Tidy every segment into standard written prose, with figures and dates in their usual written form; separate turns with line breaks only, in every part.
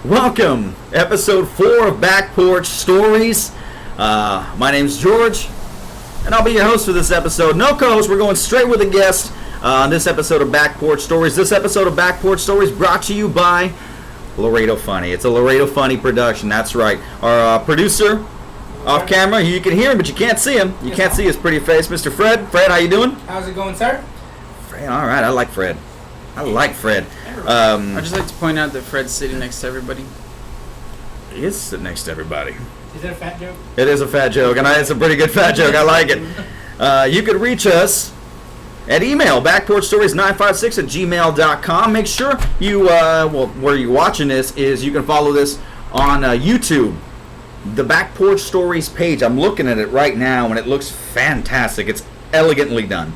Welcome, episode 4 of Back Porch Stories. My name's George, and I'll be your host for this episode. No co-host, we're going straight with a guest on this episode of Back Porch Stories. This episode of Back Porch Stories brought to you by Laredo Funny. It's a Laredo Funny production, that's right. Our producer, off camera, you can hear him, but you can't see him. You can't see his pretty face, Mr. Fred. Fred, how you doing?
How's it going, sir?
Fred, all right, I like Fred.
I'd just like to point out that Fred's sitting next to everybody.
He is sitting next to everybody.
Is that a fat joke?
It is a fat joke, and it's a pretty good fat joke. I like it. You could reach us at email, backporchstories956@gmail.com. Make sure you, where you're watching this is you can follow this on YouTube. The Back Porch Stories page. I'm looking at it right now, and it looks fantastic. It's elegantly done.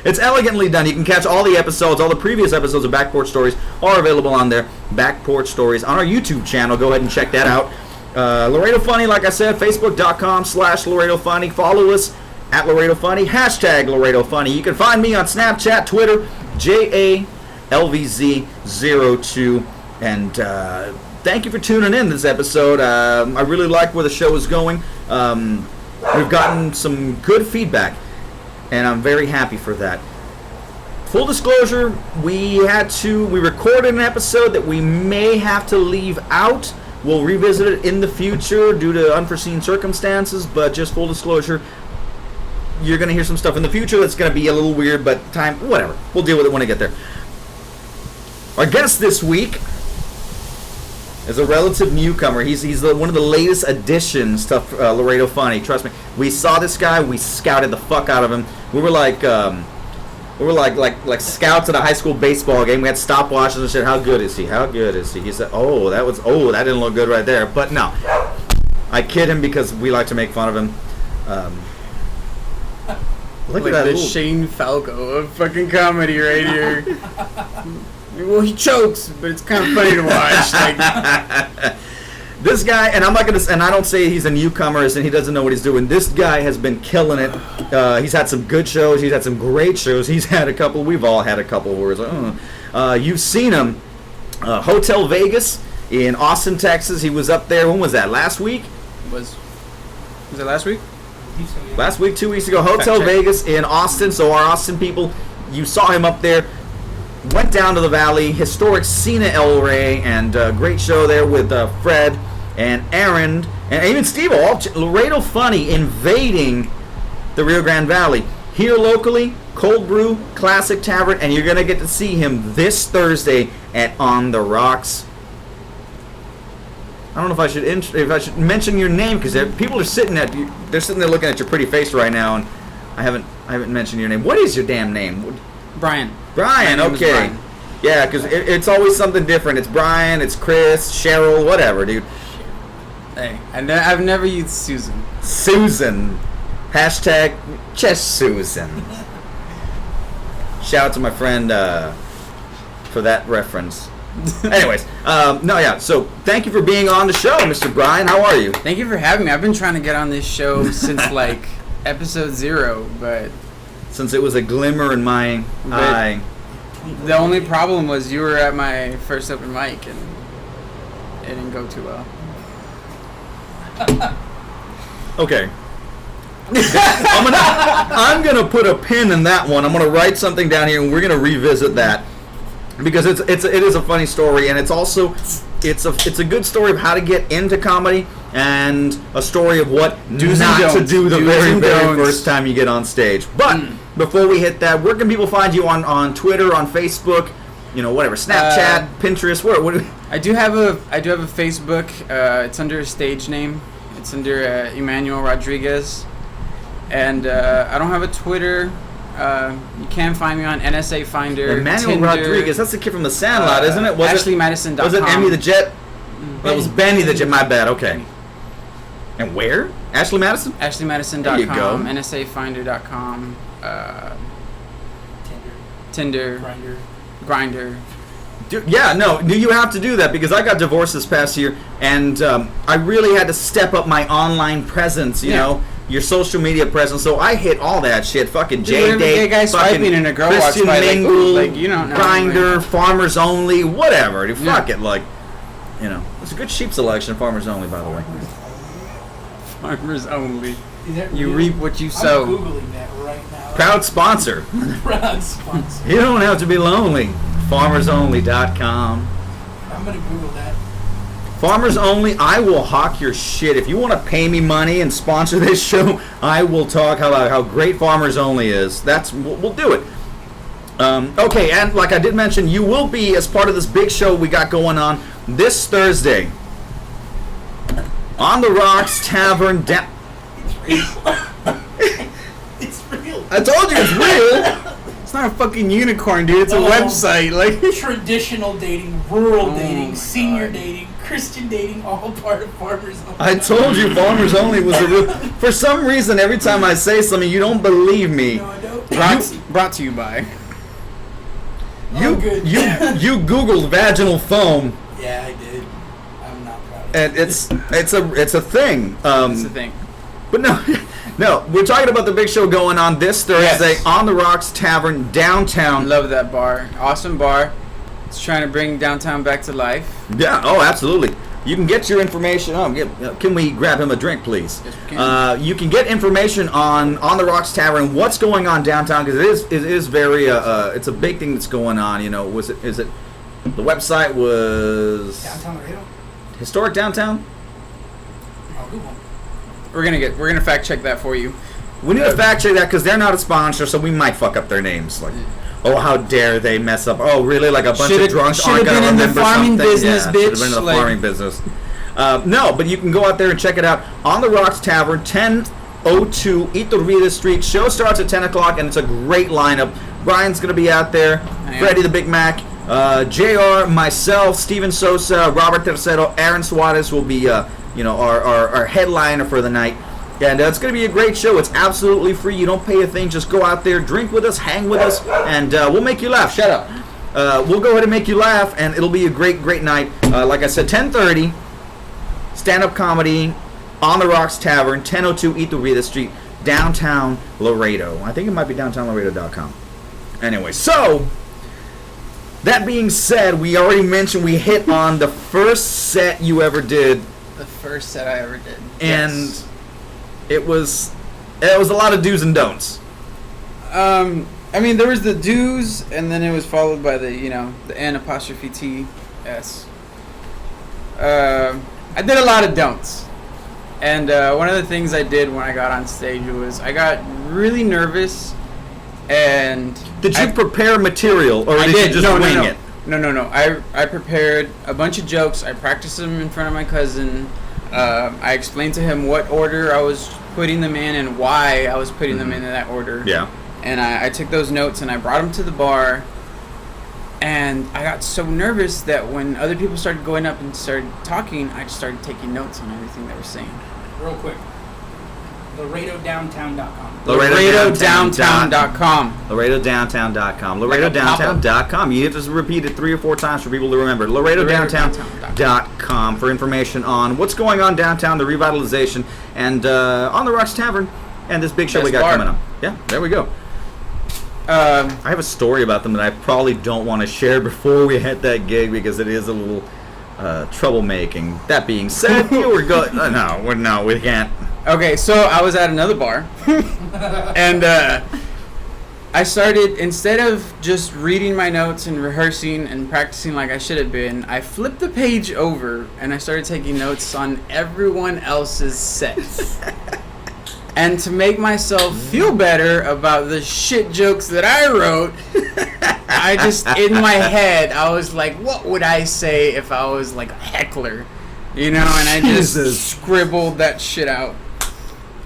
It's elegantly done. You can catch all the episodes, all the previous episodes of Back Porch Stories are available on there. Back Porch Stories on our YouTube channel. Go ahead and check that out. Laredo Funny, like I said, Facebook.com/Laredo Funny. Follow us at Laredo Funny. Hashtag Laredo Funny. You can find me on Snapchat, Twitter, JALVZ02. And thank you for tuning in this episode. I really like where the show is going. We've gotten some good feedback, and I'm very happy for that. Full disclosure, we recorded an episode that we may have to leave out. We'll revisit it in the future due to unforeseen circumstances, but just full disclosure, you're going to hear some stuff in the future that's going to be a little weird, but whatever. We'll deal with it when I get there. Our guest this week is a relative newcomer. He's one of the latest additions to Laredo Funny. Trust me. We saw this guy. We scouted the fuck out of him. We were like scouts at a high school baseball game. We had stopwatches and shit. How good is he? How good is he? He said, that didn't look good right there. But no, I kid him because we like to make fun of him. Look
like
at that
the Shane Falco of fucking comedy right here. Well, he chokes, but it's kind of funny to watch.
This guy, and I don't say he's a newcomer and he doesn't know what he's doing. This guy has been killing it. He's had some good shows. He's had some great shows. He's had a couple. We've all had a couple where it's like, you've seen him. Hotel Vegas in Austin, Texas. He was up there. When was that? Last week?
Was it last week?
Last week, 2 weeks ago. Hotel Vegas in Austin. So our Austin people, you saw him up there. Went down to the Valley, historic Cena El Rey, and great show there with Fred and Aaron, and even Steve, all Laredo Funny invading the Rio Grande Valley. Here locally, Cold Brew, Classic Tavern, and you're going to get to see him this Thursday at On the Rocks. I don't know if I should mention your name, because people are sitting there looking at your pretty face right now, and I haven't mentioned your name. What is your damn name?
Brian,
okay.
Brian.
Yeah, because it's always something different. It's Brian, it's Chris, Cheryl, whatever, dude.
Hey, I've never used Susan.
Susan. Hashtag just Susan. Shout out to my friend for that reference. Anyways, so thank you for being on the show, Mr. Brian. How are you?
Thank you for having me. I've been trying to get on this show since episode 0, but
since it was a glimmer in my eye.
The only problem was you were at my first open mic and it didn't go too well.
Okay. I'm gonna put a pin in that one. I'm gonna write something down here and we're gonna revisit that. Because it is a funny story, and it's also it's a good story of how to get into comedy and a story of what not to do the very first time you get on stage. But before we hit that, where can people find you on Twitter, on Facebook, whatever, Snapchat, Pinterest? What
I do have a Facebook. It's under a stage name. It's under Emmanuel Rodriguez, and I don't have a Twitter. You can find me on NSA Finder.
Emmanuel
Tinder,
Rodriguez, that's the kid from the Sandlot, isn't it?
AshleyMadison.com.
Was it Emmy the Jet? That was Benny the Jet. My bad. Okay. And where? Ashley Madison?
AshleyMadison.com.
There you go.
NSAFinder.com. Tinder. Grindr.
You have to do that because I got divorced this past year, and I really had to step up my online presence. You know, your social media presence. So I hit all that shit. Fucking
Dude, whatever
J-Date,
gay guy
fucking
swiping and a girl walks
Christian
by, like,
Mingle,
ooh, like, you don't know,
Grindr,
like-
Farmers Only, whatever. Dude,
Yeah.
fuck it, like, you know. It's a good sheep selection, Farmers Only, by the way.
Farmers only.
Is that
You
real?
reap what you
I'm
sow.
Googling that right now.
Proud sponsor.
Proud sponsor.
You don't have to be lonely. FarmersOnly.com.
I'm gonna Google that.
Farmers Only, I will hawk your shit. If you want to pay me money and sponsor this show, I will talk about how great Farmers Only is. We'll do it. Okay, and like I did mention, you will be, as part of this big show we got going on this Thursday, on the Rocks Tavern.
It's real.
I told you it's real.
It's not a fucking unicorn, dude. It's a
Oh.
website. Like,
Traditional dating, rural
Oh
dating,
my
senior
God.
dating, Christian dating, all part of Farmers Only.
I told you Farmers Only was a real. For some reason, every time I say something, you don't believe me.
No, I don't.
brought to you by.
You
good.
you Googled vaginal foam,
Yeah, I did. I'm not proud of it.
and it's a thing.
That's the thing.
But no, we're talking about the big show going on this Thursday
Yes.
on the Rocks Tavern downtown.
Love that bar. Awesome bar. It's trying to bring downtown back to life.
Yeah, oh, absolutely. You can get your information. Can we grab him a drink, please?
Yes, we can.
You can get information on the Rocks Tavern, what's going on downtown, because it is very it's a big thing that's going on. You know, is it the website was
Downtown Laredo?
Historic Downtown?
Oh, Google.
We're gonna fact check that for you.
We need to fact check that because they're not a sponsor, so we might fuck up their names. Like, oh, how dare they mess up? Oh, really? Like a bunch
Shoulda-
of drunks
shoulda
aren't gonna
been in the
remember
farming
something?
business,
yeah, should've
bitch.
been in the
Like-
farming business. No, but you can go out there and check it out on the Rocks Tavern, 1002 Iturbide Street. Show starts at 10 o'clock, and it's a great lineup. Brian's gonna be out there.
I am.
Freddie the Big Mac. JR, myself, Steven Sosa, Robert Tercero, Aaron Suarez will be, our headliner for the night. And it's going to be a great show. It's absolutely free. You don't pay a thing. Just go out there, drink with us, hang with us, and we'll make you laugh. Shut up. We'll go ahead and make you laugh, and it'll be a great, great night. Like I said, 10:30, stand-up comedy on the Rocks Tavern, 1002 Iturbide Street, downtown Laredo. I think it might be downtownlaredo.com. Anyway, so that being said, we already mentioned we hit on the first set you ever did,
The first set I ever did.
and
Yes.
it was a lot of do's and don'ts.
I mean, there was the do's, and then it was followed by the N apostrophe T S. I did a lot of don'ts. And one of the things I did when I got on stage was I got really nervous, and
Did you prepare material, or did you just wing it?
No. I prepared a bunch of jokes. I practiced them in front of my cousin. I explained to him what order I was putting them in and why I was putting them in that order.
Yeah.
And I took those notes and I brought them to the bar. And I got so nervous that when other people started going up and started talking, I just started taking notes on everything they were saying.
Real quick. LaredoDowntown.com.
LaredoDowntown.com.
LaredoDowntown.com. LaredoDowntown.com. You have to repeat it 3 or 4 times for people to remember. LaredoDowntown.com for information on what's going on downtown, the revitalization, and on the Rocks Tavern, and this big show we
Best
got
bar.
coming up. Yeah, there we go. I have a story about them that I probably don't want to share before we hit that gig because it is a little troublemaking. That being said, we're going. No, we can't.
Okay, so I was at another bar, and I started, instead of just reading my notes and rehearsing and practicing like I should have been, I flipped the page over and I started taking notes on everyone else's sets. And to make myself feel better about the shit jokes that I wrote, I just, in my head, I was like, what would I say if I was like a heckler? You know, and I just
Jesus.
scribbled that shit out.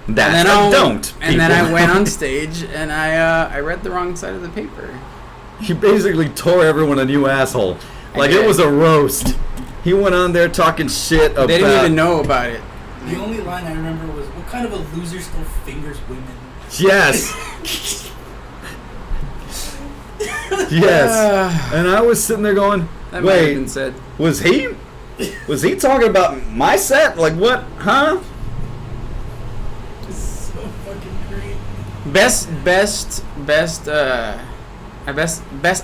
That's
and then
a don't.
And then
people.
I went on stage and I read the wrong side of the paper.
He basically tore everyone a new asshole. Like
did.
it was a roast. He went on there talking shit about.
They didn't even know about it.
The only line I remember was, "What kind of a loser still fingers women?"
Yes. Yes. And I was sitting there going,
That might have
wait,
been said.
was he talking about my set? Like what? Huh?
So
best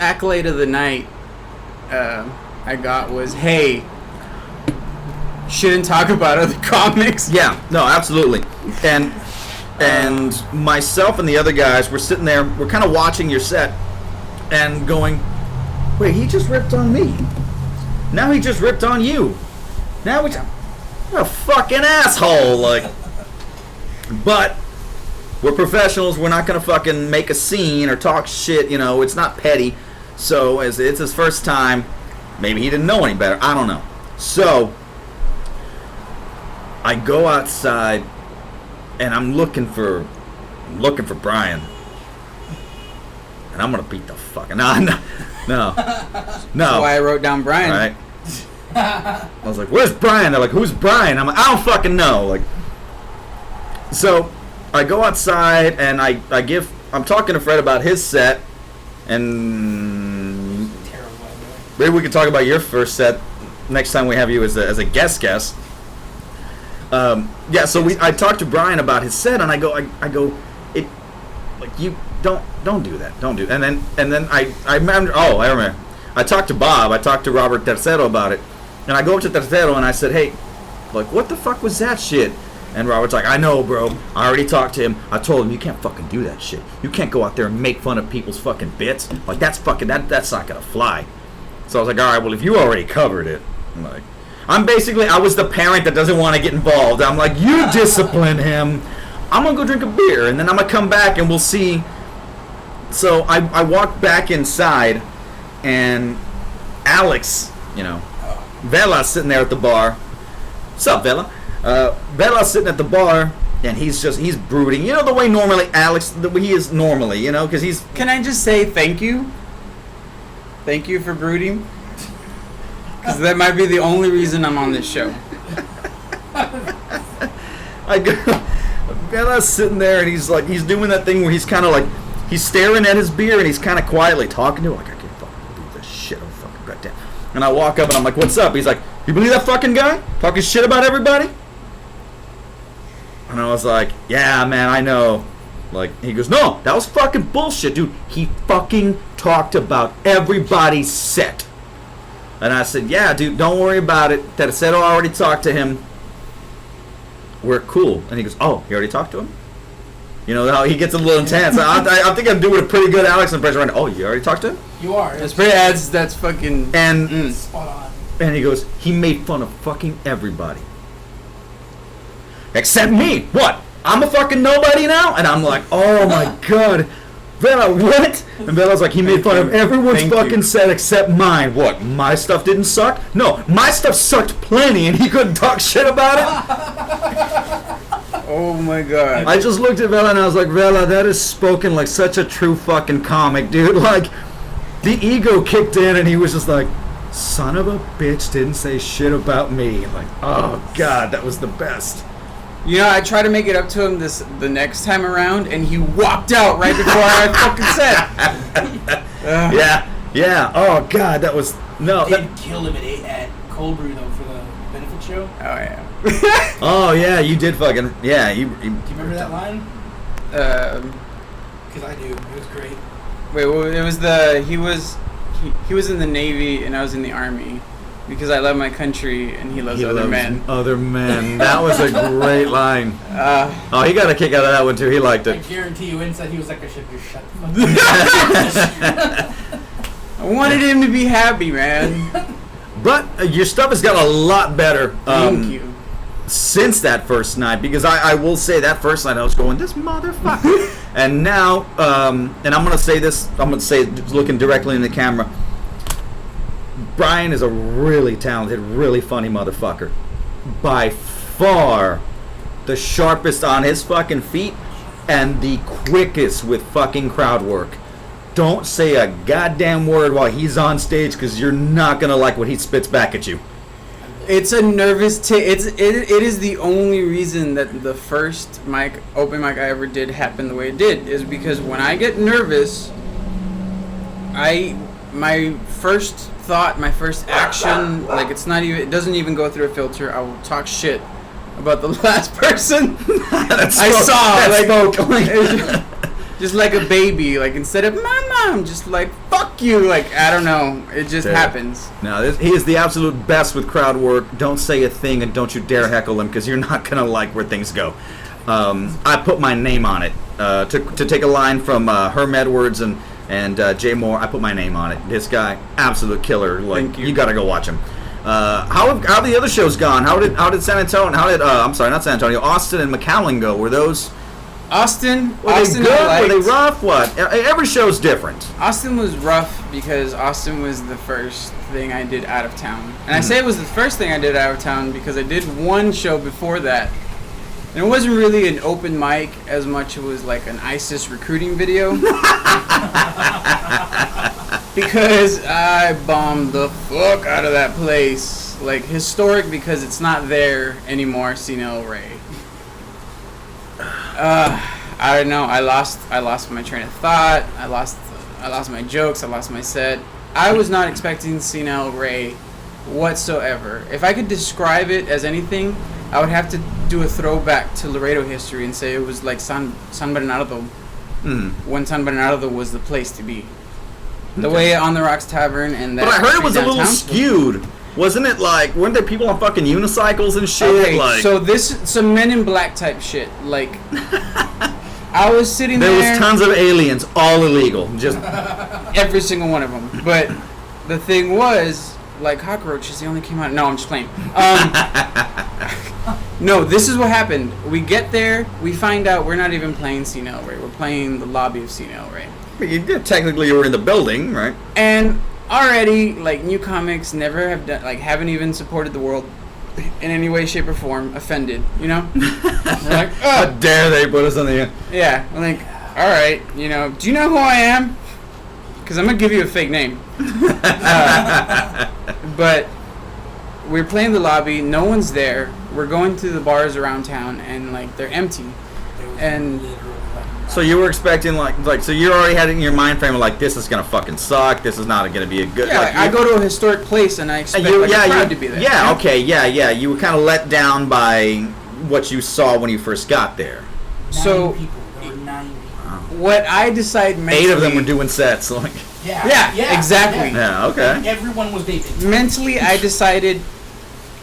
accolade of the night I got was, hey, shouldn't talk about other comics.
Yeah, no, absolutely. And myself and the other guys were sitting there, we're kind of watching your set and going, wait, he just ripped on me. Now he just ripped on you. Now what a fucking asshole. Like, but we're professionals. We're not going to fucking make a scene or talk shit. You know, it's not petty. So as it's his first time, maybe he didn't know any better. I don't know. So I go outside and I'm looking for Brian, and I'm gonna beat the fucking no.
That's why I wrote down Brian.
Right. I was like, "Where's Brian?" They're like, "Who's Brian?" I'm like, "I don't fucking know." Like, so I go outside and I'm talking to Fred about his set, and maybe we can talk about your first set next time we have you as a guest. Yeah, so I talked to Brian about his set, and I go, it, like, you don't do that, don't do that. And then I remember, I remember, I talked to Bob, I talked to Robert Tercero about it, and I go up to Tercero and I said, hey, like, what the fuck was that shit? And Robert's like, I know, bro, I already talked to him, I told him, you can't fucking do that shit, you can't go out there and make fun of people's fucking bits, like, that's not gonna fly. So I was like, alright, well, if you already covered it, I'm like, I was the parent that doesn't want to get involved. I'm like, you discipline him. I'm going to go drink a beer, and then I'm going to come back, and we'll see. So I walked back inside, and Alex, Vela's sitting there at the bar. What's up, Vela? Vela's sitting at the bar, and he's brooding. You know, the way normally Alex, the way he is normally, because he's...
Can I just say thank you? Thank you for brooding. Because that might be the only reason I'm on this show.
Bella's sitting there and he's doing that thing where he's kind of like, he's staring at his beer and he's kind of quietly talking to him, like, I can't fucking believe this shit, I'm fucking goddamn. And I walk up and I'm like, what's up? He's like, you believe that fucking guy? Talking shit about everybody? And I was like, yeah, man, I know. Like, he goes, no, that was fucking bullshit, dude. He fucking talked about everybody's set. And I said, yeah, dude, don't worry about it. Tercero already talked to him. We're cool. And he goes, oh, he already talked to him? You know how he gets a little intense. I think I'm doing a pretty good Alex impression right now. Oh, you already talked to him?
You are.
That's pretty, that's fucking...
And,
spot on.
And he goes, he made fun of fucking everybody. Except me. What? I'm a fucking nobody now? And I'm like, oh my God. Vela, what? And Vela's like, he made fun of everyone's fucking set except mine. What? My stuff didn't suck? No, my stuff sucked plenty and he couldn't talk shit about it?
Oh my God.
I just looked at Vela and I was like, Vela, that is spoken like such a true fucking comic, dude. Like, the ego kicked in and he was just like, son of a bitch didn't say shit about me. Like, oh God, that was the best.
You know, I tried to make it up to him the next time around, and he walked out right before I fucking said.
Yeah. Oh God, that was
They killed him at Cold Brew though for the benefit show.
Oh yeah.
Oh yeah, you did fucking yeah.
Do you remember that line? Because I do. It was great.
Wait, well, it was he was in the Navy and I was in the Army. Because I love my country and he loves other men.
Other men. That was a great line. He got a kick out of that one too. He liked it.
I guarantee you inside he was like, I should just shut the fuck up.
I wanted him to be happy, man.
But your stuff has got a lot better.
Thank you.
Since that first night, because I will say that first night I was going, this motherfucker. And now, and I'm going to say this, looking directly in the camera, Brian is a really talented, really funny motherfucker. By far the sharpest on his fucking feet and the quickest with fucking crowd work. Don't say a goddamn word while he's on stage because you're not going to like what he spits back at you.
It's a nervous it is the only reason that the first open mic I ever did happened the way it did, is because when I get nervous, my first thought, my first action, like it doesn't even go through a filter. I will talk shit about the last person I saw. just like a baby. Like instead of my mom, just like fuck you. Like I don't know, it just happens.
No, he is the absolute best with crowd work. Don't say a thing and don't you dare heckle him because you're not gonna like where things go. I put my name on it to take a line from Herm Edwards and Jay Moore. I put my name on it. This guy, absolute killer. Like
Thank you.
You gotta go watch him. How the other shows gone? How did San Antonio? I'm sorry, not San Antonio. Austin and McAllen go? Were those?
Austin.
Were
Austin
they
I
good?
liked.
Were they rough? What? Every show's different.
Austin was rough because Austin was the first thing I did out of town. And I say it was the first thing I did out of town because I did one show before that. And it wasn't really an open mic as much as it was like an ISIS recruiting video. Because I bombed the fuck out of that place. Like historic because it's not there anymore, Cena El Rey. I don't know. I lost my train of thought. I lost my jokes. I lost my set. I was not expecting Cena El Rey whatsoever. If I could describe it as anything, I would have to do a throwback to Laredo history and say it was like San Bernardo, when San Bernardo was the place to be. The way On the Rocks Tavern and that.
But I heard it was a little
downtown.
skewed. Wasn't it like, weren't there people on fucking unicycles and shit?
Okay,
like,
so some Men in Black type shit. Like, I was sitting there.
there was tons of aliens, all illegal. Just
Every single one of them. But the thing was, like cockroaches, they only came out. No, I'm just playing. No, this is what happened. We get there, we find out we're not even playing Cena El Rey. We're playing the lobby of Cena El Rey.
you did, technically you were in the building, right?
And already, like, new comics never have done, like, haven't even supported the world in any way, shape, or form. Offended, you know? We're like,
How
oh,
dare they put us on the...
yeah. I'm like, all right, you know, do you know who I am? Because I'm gonna give you a fake name. But we're playing the lobby. No one's there. We're going to the bars around town, and like they're empty. And
So you were expecting so you already had it in your mind frame of like, this is gonna fucking suck. This is not gonna be a good.
yeah,
like,
I go to a historic place and I expect a crowd to be there.
Yeah,
you know?
okay, yeah. You were kind of let down by what you saw when you first got there.
So
9 people. There were 9 people.
what I decide mentally,
8 of them were doing sets. Like,
Yeah, exactly.
yeah, okay.
Everyone was vaping.
mentally I decided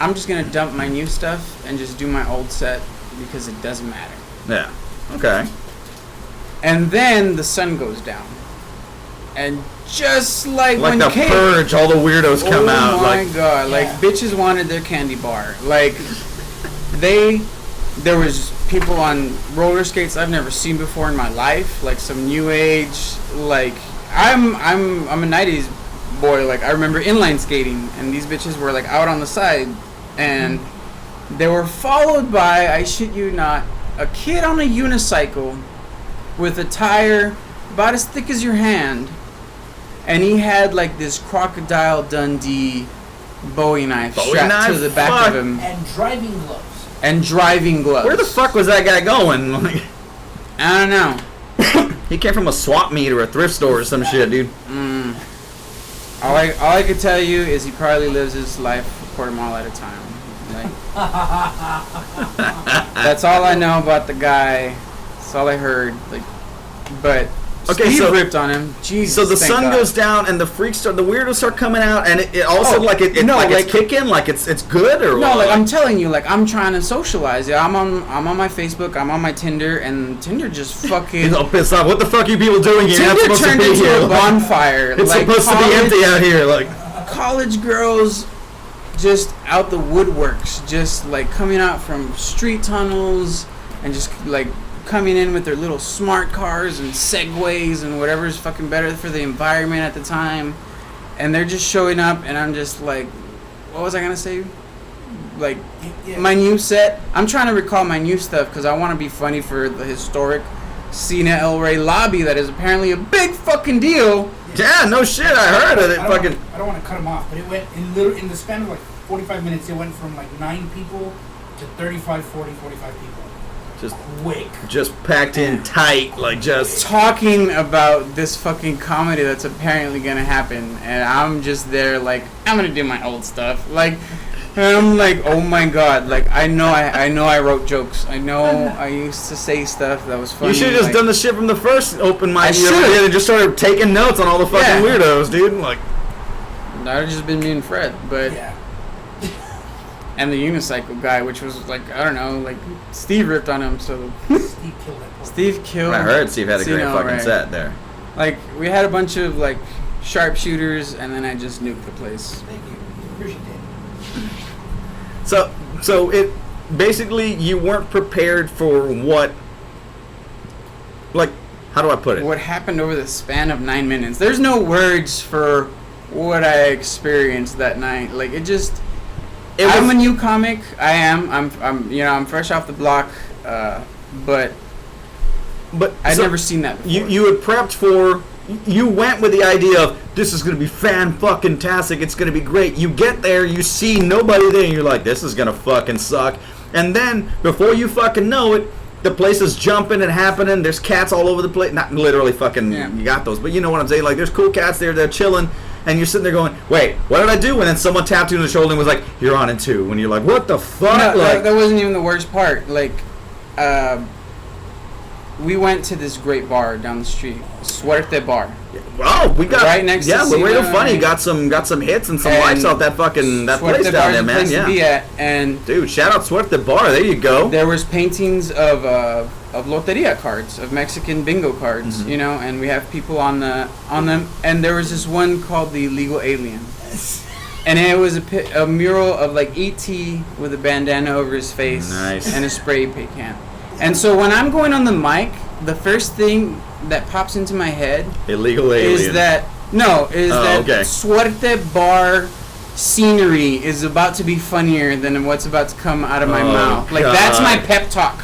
I'm just gonna dump my new stuff and just do my old set because it doesn't matter.
Yeah, okay.
And then the sun goes down, and just like when
the
Kate,
Purge, all the weirdos come out.
Oh my
Like,
god! Like
Yeah.
bitches wanted their candy bar. Like there was people on roller skates I've never seen before in my life. Like some new age. Like I'm a '90s boy. Like I remember inline skating, and these bitches were like out on the side, and they were followed by, I shit you not, a kid on a unicycle with a tire about as thick as your hand, and he had like this Crocodile Dundee Bowie knife strapped to the back
Fuck.
of him,
And driving gloves.
and driving gloves.
where the fuck was that guy going? Like,
I don't know.
he came from a swap meet or a thrift store or some shit, dude.
All I could tell you is he probably lives his life a quarter mile at a time. Like, that's all I know about the guy. That's all I heard. Like, but
Okay,
Steve
so-
ripped on him. Jesus.
So the
thank
sun
God.
goes down and the weirdos start coming out, and it also
Oh,
like it
no,
like
like-
it's kicking, like it's good or
No,
what?
like I'm telling you, like I'm trying to socialize. Yeah, I'm on my Facebook, I'm on my Tinder, and Tinder just fucking.
He's all pissed off. What the fuck are you people doing here? You're not
Tinder
supposed to
turned
be
into
here.
a bonfire.
It's
like
supposed to be empty out here. Like,
college girls just out the woodworks, just like coming out from street tunnels and just like coming in with their little smart cars and Segways and whatever's fucking better for the environment at the time, and they're just showing up, and I'm just like, what was I gonna say? Like,
Yeah.
my new set. I'm trying to recall my new stuff because I want to be funny for the historic Cena El Rey lobby that is apparently a big fucking deal.
yeah, no shit. I heard of it.
I
Fucking.
don't want to cut him off, but it went in the span of like 45 minutes. It went from like 9 people to 35, 40, 45 people.
Just
Quick.
packed in tight, like just.
Talking about this fucking comedy that's apparently gonna happen, and I'm just there like, I'm gonna do my old stuff. Like, And I'm like, oh my god! Like I know I wrote jokes. I know I used to say stuff that was funny.
You should have just done the shit from the first open mic
I
you ever
should've.
did and just started taking notes on all the fucking weirdos, dude. Like,
I'd have just been me and Fred, but
Yeah.
and the unicycle guy, which was like I don't know, like Steve ripped on him, so
Steve killed that poor
Steve killed.
I heard Steve had a great
Cino,
fucking
right.
set there.
Like we had a bunch of like sharpshooters, and then I just nuked the place.
Thank you. Appreciate it.
So it basically you weren't prepared for what, like, how do I put it?
What happened over the span of 9 minutes? There's no words for what I experienced that night. Like it just. I'm a new comic. I'm fresh off the block, but I'd
so
never seen that before.
You had prepped for. You went with the idea of this is gonna be fan-fucking-tastic. It's gonna be great. You get there, you see nobody there, and you're like, this is gonna fucking suck. And then before you fucking know it, the place is jumping and happening. There's cats all over the place. Not literally fucking.
Yeah.
You got those, but you know what I'm saying. Like there's cool cats there. They're chilling. And you're sitting there going, wait, what did I do? And then someone tapped you on the shoulder and was like, you're on in 2. And you're like, what the fuck?
No,
like,
that wasn't even the worst part. Like, we went to this great bar down the street, Suerte Bar.
oh, we got
Right next to
yeah, we're real
Cena,
funny.
and-
Got some hits and some
and
lights off that fucking that
Suerte
place
Bar
down
is
there,
the
man.
place to be
Yeah,
at, and
dude, shout out Suerte Bar. There you go.
there was paintings of loteria cards, of Mexican bingo cards,
Mm-hmm.
you know, and we have people on them, and there was this one called the Illegal Alien. And it was a mural of like E.T. with a bandana over his face
Nice.
and a spray paint can. And so when I'm going on the mic, the first thing that pops into my head
Illegal alien.
is that
okay.
Suerte Bar scenery is about to be funnier than what's about to come out of my
Oh,
mouth. Like that's my
God.
pep talk.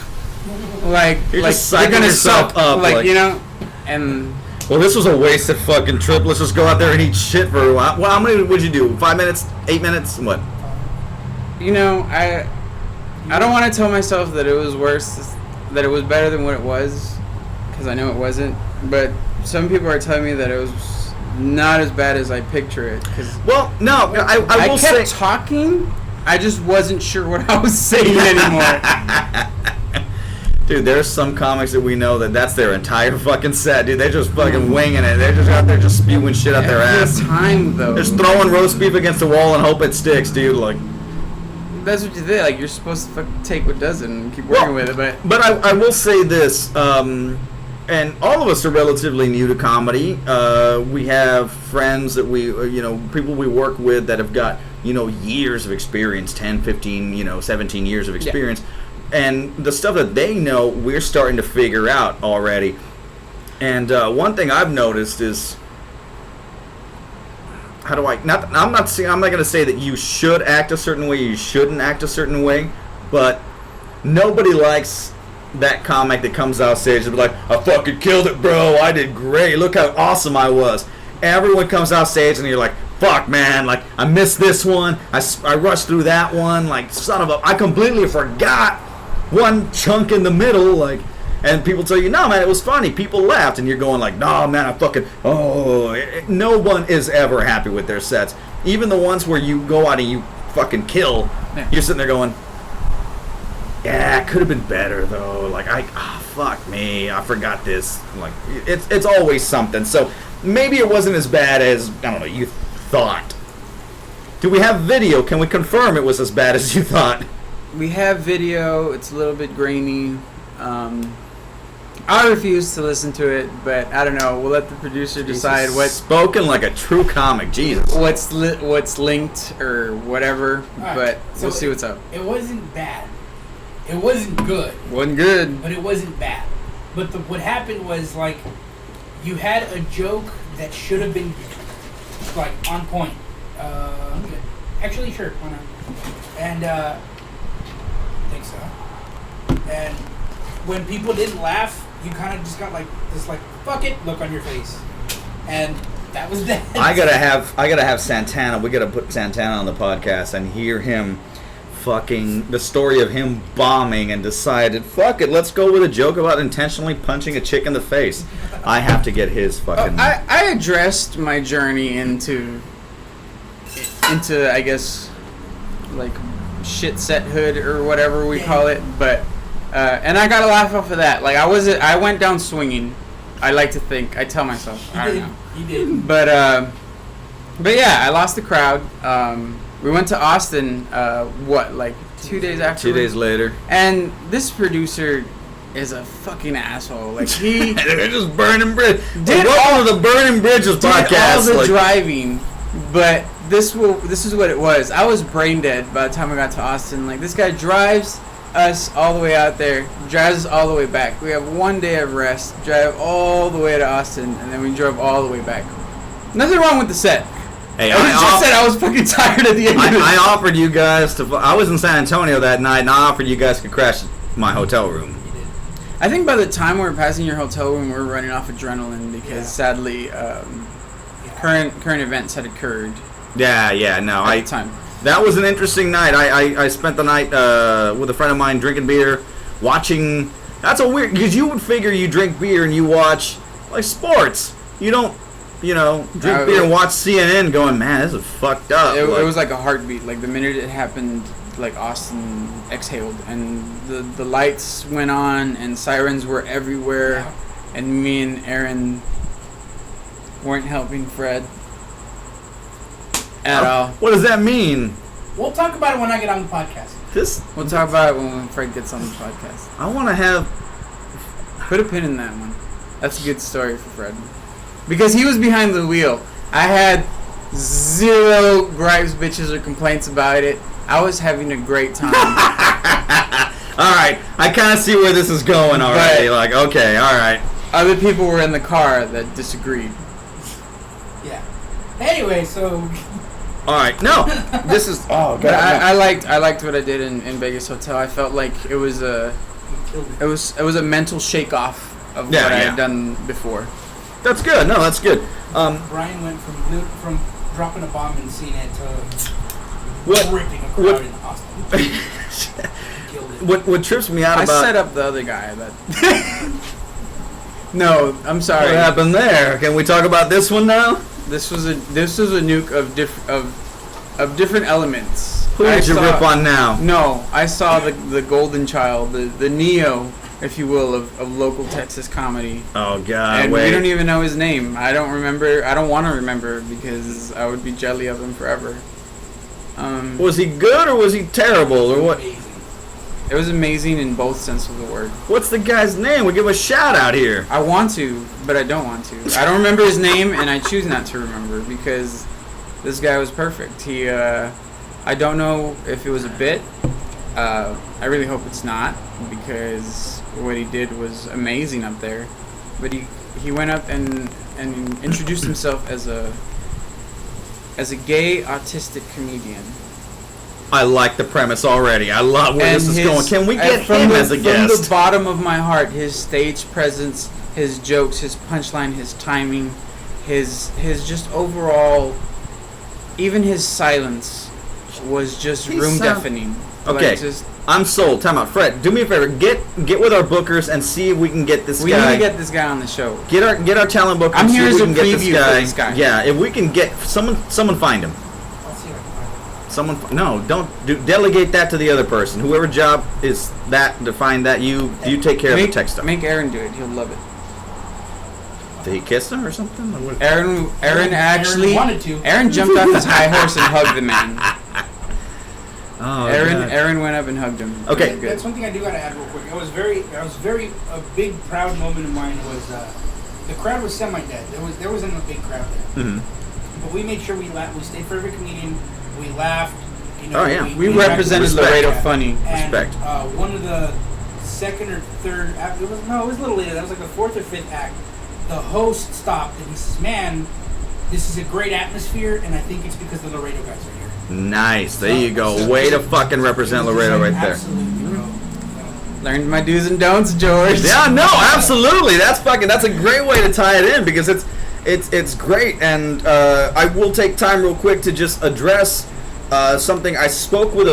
Like
You're
like
just
they're
psyching
gonna
yourself
suck,
up,
like
like-
you know, and.
Well, this was a wasted fucking trip. Let's just go out there and eat shit for a while. Well, how many would you do? 5 minutes? 8 minutes? What?
You know, I don't want to tell myself that it was worse, that it was better than what it was, because I know it wasn't. But some people are telling me that it was not as bad as I picture it. Cause
Well, no, I will
kept
say.
talking. I just wasn't sure what I was saying anymore.
Dude, there's some comics that we know that's their entire fucking set, dude. They're just fucking winging it. They're just out there just spewing shit out their ass.
Every time though,
Just throwing roast beef against the wall and hope it sticks, dude. Like,
that's what you did. Like you're supposed to fucking take what doesn't and keep working with it.
But I will say this, and all of us are relatively new to comedy. We have friends that people we work with that have got, years of experience, 10, 15, 17 years of experience. And the stuff that they know, we're starting to figure out already. And one thing I've noticed is, I'm not going to say that you should act a certain way, you shouldn't act a certain way, but nobody likes that comic that comes out stage and be like, I fucking killed it, bro, I did great, look how awesome I was. Everyone comes out stage and you're like, fuck, man, like, I missed this one, I rushed through that one, like, I completely forgot one chunk in the middle, like, and people tell you, no, man, it was funny, people laughed, and you're going like, no, man, I fucking, no one is ever happy with their sets. Even the ones where you go out and you fucking kill, you're sitting there going, yeah, it could have been better, though, like, fuck me, I forgot this, like, it's always something, so maybe it wasn't as bad as, I don't know, you thought. Do we have video? Can we confirm it was as bad as you thought?
We have video. It's a little bit grainy. I refuse to listen to it, but I don't know. We'll let the producer decide
Spoken like a true comic, Jesus.
what's linked or whatever.
Alright,
But
so
we'll see what's up.
It wasn't bad. It wasn't good,
Wasn't good.
but it wasn't bad. But what happened was, like, you had a joke that should have been, like, on point. Okay. Actually, sure, why not? And, I think so. And when people didn't laugh, you kind of just got, like, this, like, fuck it look on your face. And that was that.
I gotta have Santana. We gotta put Santana on the podcast and hear him fucking the story of him bombing and decided, fuck it, let's go with a joke about intentionally punching a chick in the face. I have to get his fucking.
I addressed my journey into I guess like shit set hood or whatever we call it, but and I got a laugh off of that. Like I went down swinging. I like to think. I tell myself. I don't know.
You did.
But yeah, I lost the crowd. We went to Austin. Like 2 days after?
2 days later.
And this producer is a fucking asshole. Like
they're just burning bridge. Welcome to the Burning Bridges podcast.
All the driving, but this is what it was. I was brain dead by the time I got to Austin. Like, this guy drives us all the way out there, drives us all the way back. We have 1 day of rest, drive all the way to Austin, and then we drove all the way back. Nothing wrong with the set.
Hey,
I was fucking tired at the end of it.
I offered you guys to. I was in San Antonio that night, and I offered you guys to crash my hotel room.
I think by the time we were passing your hotel room, we were running off adrenaline because sadly, current events had occurred.
At the
time.
That was an interesting night. I spent the night with a friend of mine drinking beer, watching. That's a weird, because you would figure you drink beer and you watch like sports. You don't, drink beer and watch CNN going, man, this is fucked up.
It was like a heartbeat. Like the minute it happened, like Austin exhaled and the lights went on and sirens were everywhere, and me and Aaron weren't helping Fred at all.
What does that mean?
We'll talk about it when I get on the podcast.
We'll talk about it when Fred gets on the podcast.
I want to have...
Put a pin in that one. That's a good story for Fred. Because he was behind the wheel. I had zero gripes, bitches, or complaints about it. I was having a great time.
Alright, I kind of see where this is going already. Like, okay, alright.
Other people were in the car that disagreed.
Yeah. Anyway, so...
Alright, no. This is... Oh, God.
But I liked what I did in Vegas Hotel. I felt like it was a mental shake-off of what I had done before.
That's good. No, that's good.
Brian went from dropping a bomb in CNET to ripping a crowd in Austin.
What trips me out
I
about...
set up the other guy. No, I'm sorry.
What happened there? Can we talk about this one now?
This was a nuke of different elements.
Who did you rip on now?
No, I saw the golden child, the Neo, if you will, of local Texas comedy.
Oh, God,
and we don't even know his name. I don't remember. I don't want to remember because I would be jelly of him forever.
Was he good or was he terrible or what?
It was amazing in both senses of the word.
What's the guy's name? We give a shout out here.
I want to, but I don't want to. I don't remember his name, and I choose not to remember because this guy was perfect. I don't know if it was a bit. I really hope it's not, because what he did was amazing up there. But he went up and introduced himself as a gay autistic comedian.
I like the premise already. I love where this is going. Can we get him as a guest?
From the bottom of my heart, his stage presence, his jokes, his punchline, his timing, his just overall, even his silence was just room deafening.
Okay, I'm sold. Time out, Fred. Do me a favor. Get with our bookers and see if we can get this guy.
We need to get this guy on the show.
Get our talent bookers.
I'm here as a
preview
for this guy.
Yeah, if we can get someone find him. Delegate that to the other person. Whoever job is that to find that, you take care of the tech stuff.
Make Aaron do it. He'll love it.
Did he kiss him or something?
Aaron
wanted to.
Aaron jumped off his high horse and hugged the man.
Oh,
Aaron went up and hugged him.
Okay,
that's one thing I do gotta add real quick. A big proud moment of mine was the crowd was semi-dead. There wasn't a big crowd there.
Mm-hmm.
But we made sure we stayed for every comedian. We laughed.
We represented Laredo funny.
And,
respect.
One of the second or third act, it was a little later. That was like the fourth or fifth act. The host stopped and he says, "Man, this is a great atmosphere, and I think it's because the Laredo guys are here."
Nice. There you go. Way to fucking represent Laredo right there.
Absolutely, bro.
Learned my do's and don'ts, George.
Yeah, no, absolutely. That's a great way to tie it in because it's great, and I will take time real quick to just address something. I spoke with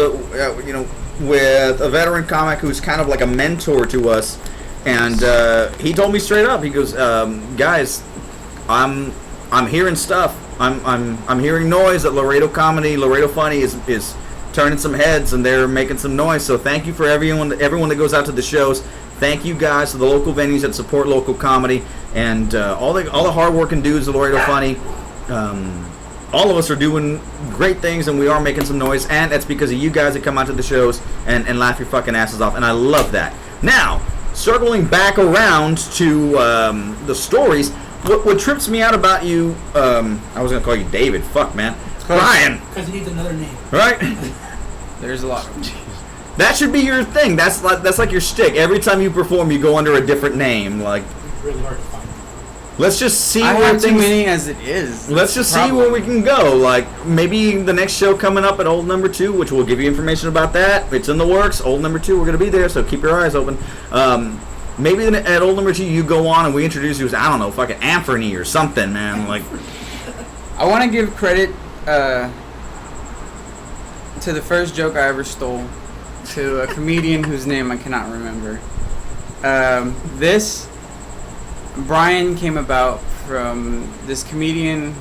with a veteran comic who's kind of like a mentor to us, and he told me straight up. He goes, "Guys, I'm hearing stuff. I'm hearing noise that Laredo comedy, Laredo funny is turning some heads and they're making some noise. So thank you for everyone that goes out to the shows. Thank you guys to the local venues that support local comedy and all the hardworking dudes of Laredo Funny. All of us are doing great things and we are making some noise, and that's because of you guys that come out to the shows and laugh your fucking asses off, and I love that. Now, circling back around to the stories, what trips me out about you, I was going to call you David, fuck man, Brian.
Because he needs another name.
Right?
There's a lot of them.
That should be your thing. That's like your shtick. Every time you perform, you go under a different name. Like,
It's really hard to find.
let's just see
I
where
have too
things.
many as it is.
Let's just see where we can go. Like, maybe the next show coming up at Old Number 2, which we'll give you information about that. It's in the works. Old Number 2, we're going to be there, so keep your eyes open. Maybe at Old Number 2, you go on and we introduce you as, I don't know, fucking Anthony or something, man. Like,
I want to give credit to the first joke I ever stole, to a comedian whose name I cannot remember. Brian came about from this comedian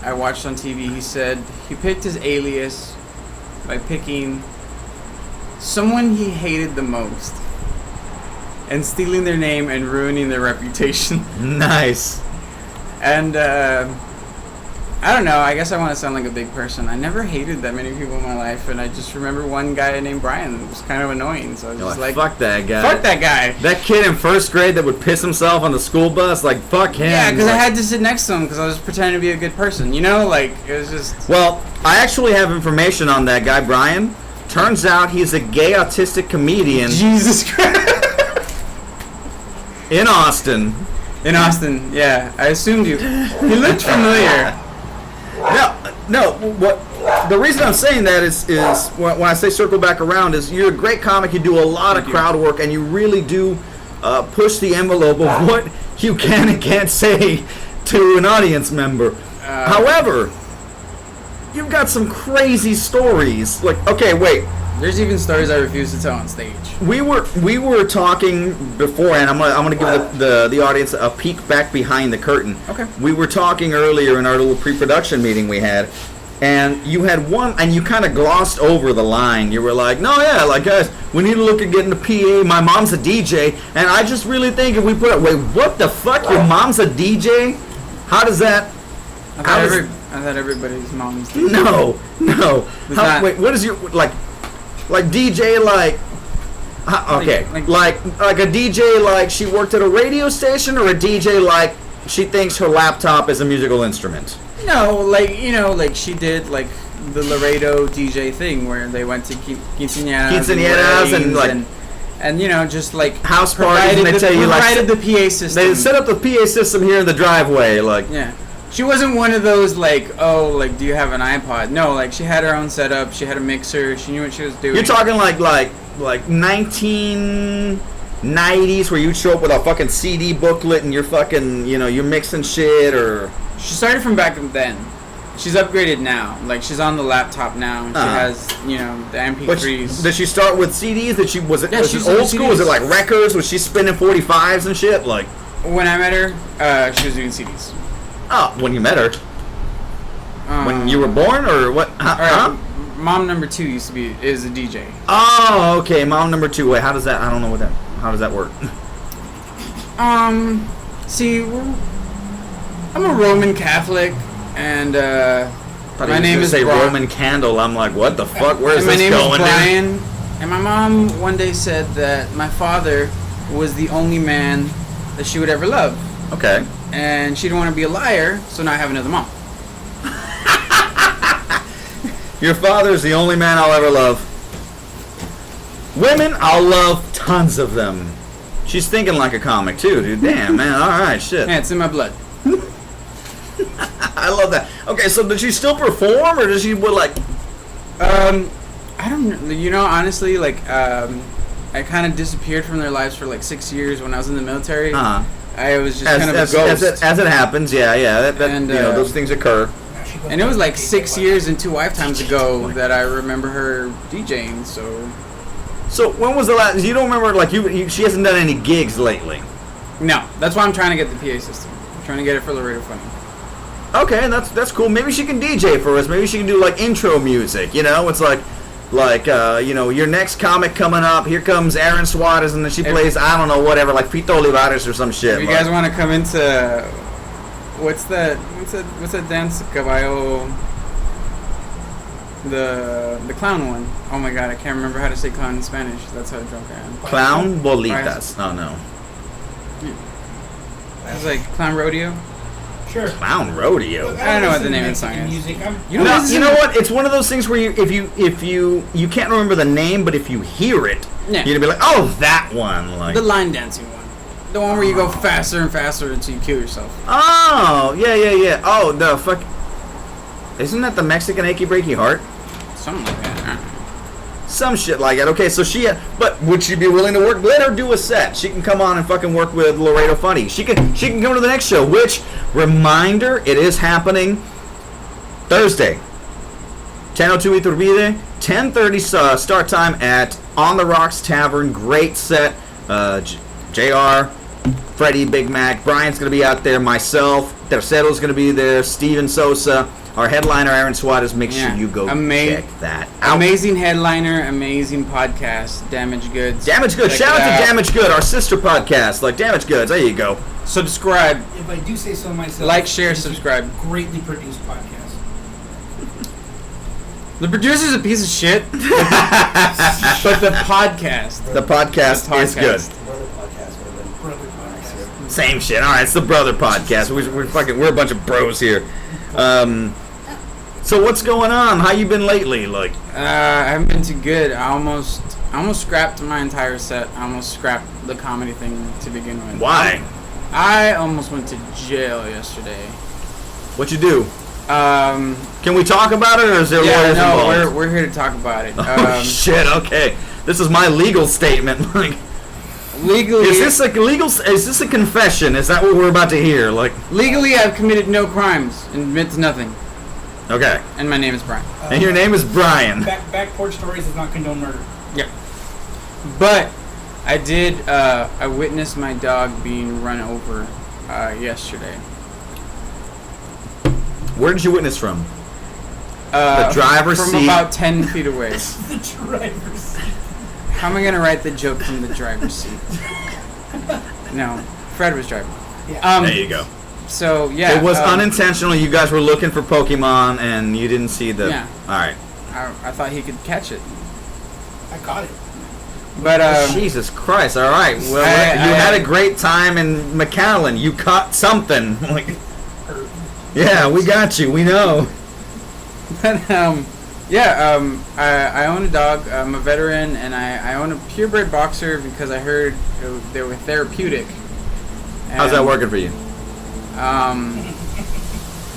I watched on TV. He said he picked his alias by picking someone he hated the most and stealing their name and ruining their reputation.
nice.
And I don't know, I guess I want to sound like a big person. I never hated that many people in my life, and I just remember one guy named Brian. It was kind of annoying, so I was
You're
just
like,
like,
fuck that guy.
fuck that guy.
That kid in first grade that would piss himself on the school bus, like, fuck him.
Yeah, because I
Like,
had to sit next to him because I was pretending to be a good person. You know, like, it was just...
Well, I actually have information on that guy, Brian. Turns out he's a gay autistic comedian
Jesus Christ.
in Austin.
In Austin, yeah. I assumed you. He looked familiar.
No. What the reason I'm saying that is when I say circle back around is you're a great comic. You do a lot of crowd work, and you really do push the envelope of what you can and can't say to an audience member. However, you've got some crazy stories. Like, okay, wait.
There's even stories I refuse to tell on stage.
We were talking before, and I'm gonna give the audience a peek back behind the curtain.
Okay.
We were talking earlier in our little pre-production meeting we had, and you had one, and you kind of glossed over the line. You were like, "No, yeah, like guys, we need to look at getting a PA. My mom's a DJ, and I just really think if we put it, wait, what the fuck? Your mom's a DJ? How does that?
I thought everybody's mom's DJ.
No. Wait, what is your like DJ like? Okay, like a DJ like she worked at a radio station, or a DJ like she thinks her laptop is a musical instrument?
No, like, you know, like she did like the Laredo DJ thing where they went to quinceañeras
and like
and you know, just like
house parties, and they tell you like
provided the PA system.
They set up the PA system here in the driveway, like
yeah. She wasn't one of those like, oh, like, do you have an iPod? No, like she had her own setup. She had a mixer. She knew what she was doing.
You're talking like 1990s where you'd show up with a fucking CD booklet and you're fucking, you know, you're mixing shit, or
she started from back then. She's upgraded now. Like she's on the laptop now. And she has, you know, the MP3s.
Did she start with CDs? Was it
she's
old
on
school?
CDs.
Was it like records? Was she spinning 45s and shit? Like,
when I met her, she was doing CDs.
oh, when you met her, when you were born, or what? Huh?
Mom number 2 is a DJ.
Oh, okay. Mom number 2. Wait, how does that? I don't know what that. How does that work?
See, I'm a Roman Catholic, and my name is
say
Brian.
Roman candle. I'm like, what the fuck? Where's
And my
this
name
going?
is Brian, and my mom one day said that my father was the only man that she would ever love,
Okay.
and she didn't want to be a liar, so now I have another mom.
Your father's the only man I'll ever love. Women, I'll love tons of them. She's thinking like a comic too, dude. Damn, man. All right, shit.
Yeah, it's in my blood.
I love that. Okay, so did she still perform, or does she like?
I don't know. You know, honestly, like, I kind of disappeared from their lives for like 6 years when I was in the military.
Uh-huh.
I was just kind of a ghost.
As it happens, yeah. That
And,
you know, those things occur.
And it was like 6 years and 2 lifetimes ago that I remember her DJing. So
when was the last? You don't remember? Like she hasn't done any gigs lately.
no, that's why I'm trying to get the PA system. I'm trying to get it for Laredo Funny.
Okay, that's cool. Maybe she can DJ for us. Maybe she can do like intro music. You know, it's like like, your next comic coming up. Here comes Aaron Suarez, and then she plays, I don't know, whatever, like Fito Olivares or some shit.
If you guys want to come into, what's that dance, caballo, the clown one. Oh my god, I can't remember how to say clown in Spanish. That's how drunk I am.
Clown bolitas. Oh no.
It's like clown rodeo.
Sure.
Clown rodeo.
I don't know what the name of the song is.
Music.
You know what? It's one of those things where if you can't remember the name, but if you hear it,
Yeah.
you're gonna be like, oh, that one. Like
The line dancing one. The one where you go faster and faster until you kill yourself.
Oh, yeah. Oh, the fuck. Isn't that the Mexican Achy Breaky Heart?
Something like that.
Some shit like it. Okay, so but would she be willing to work? Let her do a set. She can come on and fucking work with Laredo Funny. She can come to the next show. Which, reminder, it is happening Thursday. 10:02 Iturbide, 10:30 start time at On the Rocks Tavern. Great set. JR, Freddie, Big Mac, Brian's gonna be out there. Myself, Tercero's gonna be there. Steven Sosa. Our headliner, Aaron Suarez, make sure you go check that out.
Amazing headliner, amazing podcast, Damage Goods.
Damage Goods. Shout out to Damage Good, our sister podcast, like Damage Goods. There you go.
Subscribe.
If I do say so myself.
Like, share, subscribe.
Greatly produced podcast.
The producer's a piece of shit, but the podcast.
The podcast is good.
Brother podcast.
Same shit. All right, it's the brother podcast. We're a bunch of bros here. So what's going on? How you been lately? Like,
I haven't been too good. I almost scrapped my entire set. I almost scrapped the comedy thing to begin with.
why?
I almost went to jail yesterday.
What you do?
Um,
Can we talk about it, or is there lawyers involved?
we're here to talk about it.
Oh shit! Okay, this is my legal statement. Like,
legally,
is this a confession? Is that what we're about to hear? Like,
legally, I've committed no crimes and admit to nothing.
okay.
And my name is Brian.
And your name is Brian.
Back Porch Stories does not condone murder.
Yep. But I did. I witnessed my dog being run over yesterday.
Where did you witness from?
The
driver's
from
seat.
about 10 feet away.
The driver's seat.
How am I gonna write the joke from the driver's seat? No, Fred was driving.
Yeah.
There you go.
So yeah,
It was unintentional. You guys were looking for Pokemon, and you didn't see the.
Yeah.
All right.
I thought he could catch it,
I caught it.
but
Jesus Christ! All right. Well,
I
had a great time in McAllen. You caught something. Like, yeah, we got you. We know.
But I own a dog. I'm a veteran, and I own a purebred boxer because I heard they were therapeutic.
How's that working for you?
I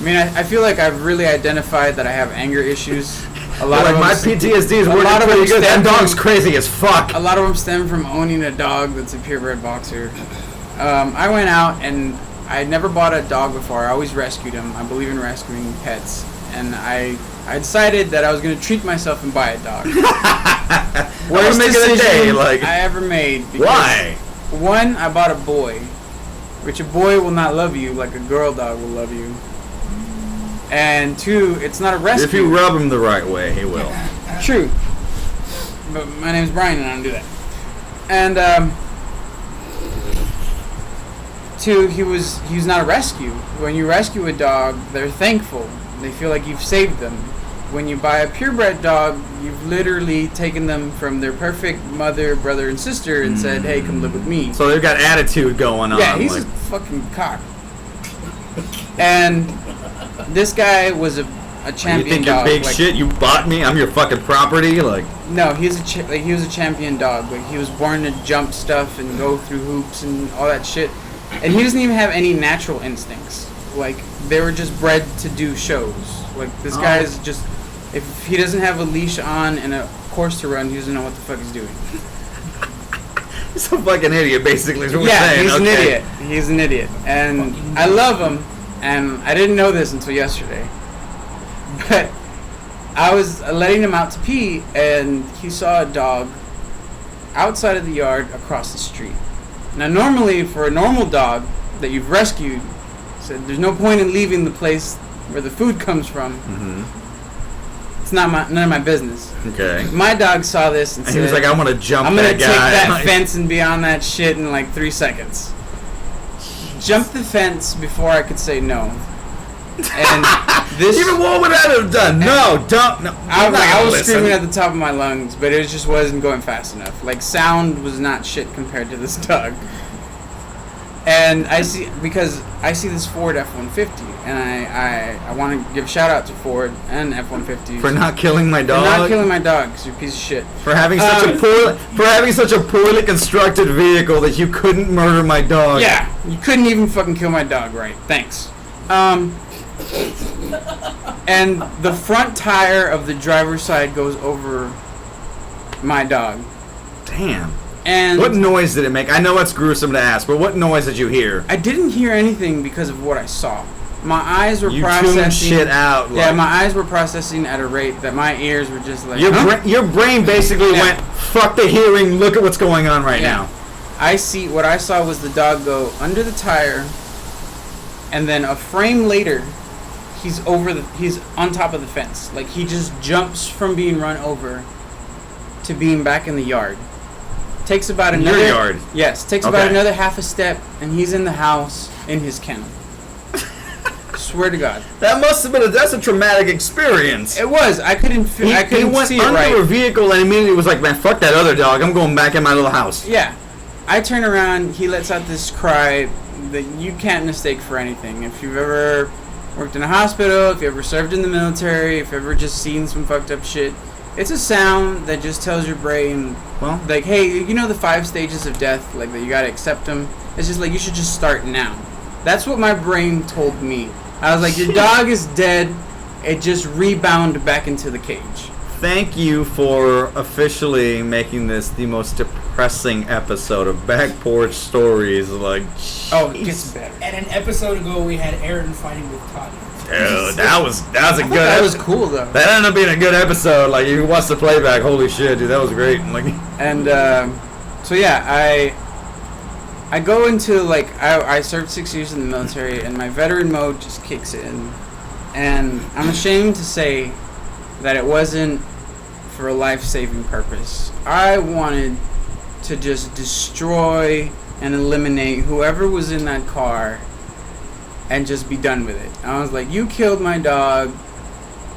mean, I feel like I've really identified that I have anger issues. A lot of
my
them,
PTSD is
a
working
lot of
pretty
them
good. That
stem
dog's
from-
crazy as fuck.
A lot of them stem from owning a dog that's a purebred boxer. I went out and I never bought a dog before. I always rescued them. I believe in rescuing pets, and I decided that I was going to treat myself and buy a dog. Worst
make it a
decision
day, like-
I ever made. Because
Why?
One, I bought a boy, which a boy will not love you like a girl dog will love you. And two, it's not a rescue.
If you rub him the right way, he will.
True. But my name's Brian and I don't do that. And two, he's not a rescue. When you rescue a dog, they're thankful. They feel like you've saved them. When you buy a purebred dog, you've literally taken them from their perfect mother, brother, and sister and said, "Hey, come live with me."
So they've got attitude going on.
Yeah, he's
like,
a fucking cock. And this guy was a champion
you think you're
dog.
big
like,
shit? You bought me? I'm your fucking property? Like,
No, he was a champion dog. Like, he was born to jump stuff and go through hoops and all that shit. And he doesn't even have any natural instincts. Like, they were just bred to do shows. Like, this guy is just, if he doesn't have a leash on and a course to run, he doesn't know what the fuck he's doing.
he's a fucking idiot, basically, is what we're
Yeah,
saying.
he's an
Okay.
idiot. He's an idiot. And I love him, and I didn't know this until yesterday. But I was letting him out to pee, and he saw a dog outside of the yard across the street. Now, normally, for a normal dog that you've rescued, said there's no point in leaving the place where the food comes from.
Mm-hmm.
It's none of my business.
Okay.
My dog saw this and
And
said,
he was like, I want to jump
I'm gonna
that
take
guy.
that fence and be on that shit in like 3 seconds. Jumped the fence before I could say no. And this...
Even what would I have done? No, don't. No,
I was screaming at the top of my lungs, but it just wasn't going fast enough. Like, sound was not shit compared to this dog. And I see this Ford F-150, and I want to give a shout out to Ford and F-150
For not killing my dog.
For not killing my dog, because you're a piece of shit.
For having such a poorly constructed vehicle that you couldn't murder my dog.
Yeah, you couldn't even fucking kill my dog, right? Thanks. And the front tire of the driver's side goes over my dog.
Damn.
And
what noise did it make? I know it's gruesome to ask, but what noise did you hear?
I didn't hear anything because of what I saw. My eyes were processing.
You tuned shit out.
Yeah, my eyes were processing at a rate that my ears were just like...
Your brain basically went, fuck the hearing, look at what's going on right now.
What I saw was the dog go under the tire, and then a frame later, he's on top of the fence. Like, he just jumps from being run over to being back in the yard. Takes about another...
Your yard?
Yes, takes about another half a step, and he's in the house in his kennel. Swear to God.
That must have been that's a traumatic experience.
It was. I couldn't see it right.
He went under a vehicle and immediately was like, man, fuck that other dog. I'm going back in my little house.
Yeah. I turn around, he lets out this cry that you can't mistake for anything. If you've ever worked in a hospital, if you ever served in the military, if you've ever just seen some fucked up shit, it's a sound that just tells your brain, well, like, hey, you know the 5 stages of death, like, that you gotta accept them? It's just like, you should just start now. That's what my brain told me. I was like, your dog is dead. It just rebounded back into the cage.
Thank you for officially making this the most depressing episode of Back Porch Stories. Like,
oh, it gets better.
And an episode ago, we had Aaron fighting with Todd.
Dude, that was a good.
That was cool though.
That ended up being a good episode. Like, you watch the playback, holy shit, dude, that was great. Like,
and so yeah, I go into like I served 6 years in the military, and my veteran mode just kicks in, and I'm ashamed to say that it wasn't for a life-saving purpose. I wanted to just destroy and eliminate whoever was in that car and just be done with it. I was like, you killed my dog.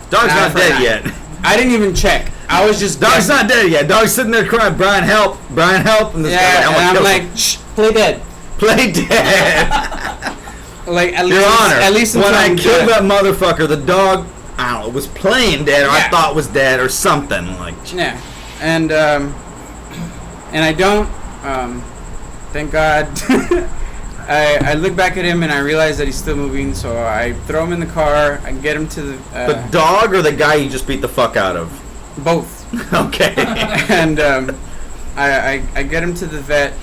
Dog's not dead yet.
I didn't even check. I was just
Dog's not dead yet. Dog's sitting there crying, Brian, help. Brian, help. And this
yeah,
guy,
and I'm like, shh, play dead.
Play dead.
Like, at
Your
least,
Honor,
at least
when I killed that motherfucker, the dog, I don't know, was playing dead, or I thought was dead, or something. Like,
yeah. And I don't, thank God. I look back at him and I realize that he's still moving, so I throw him in the car. I get him to
the dog or the guy you just beat the fuck out of?
Both.
Okay.
And I get him to the vet.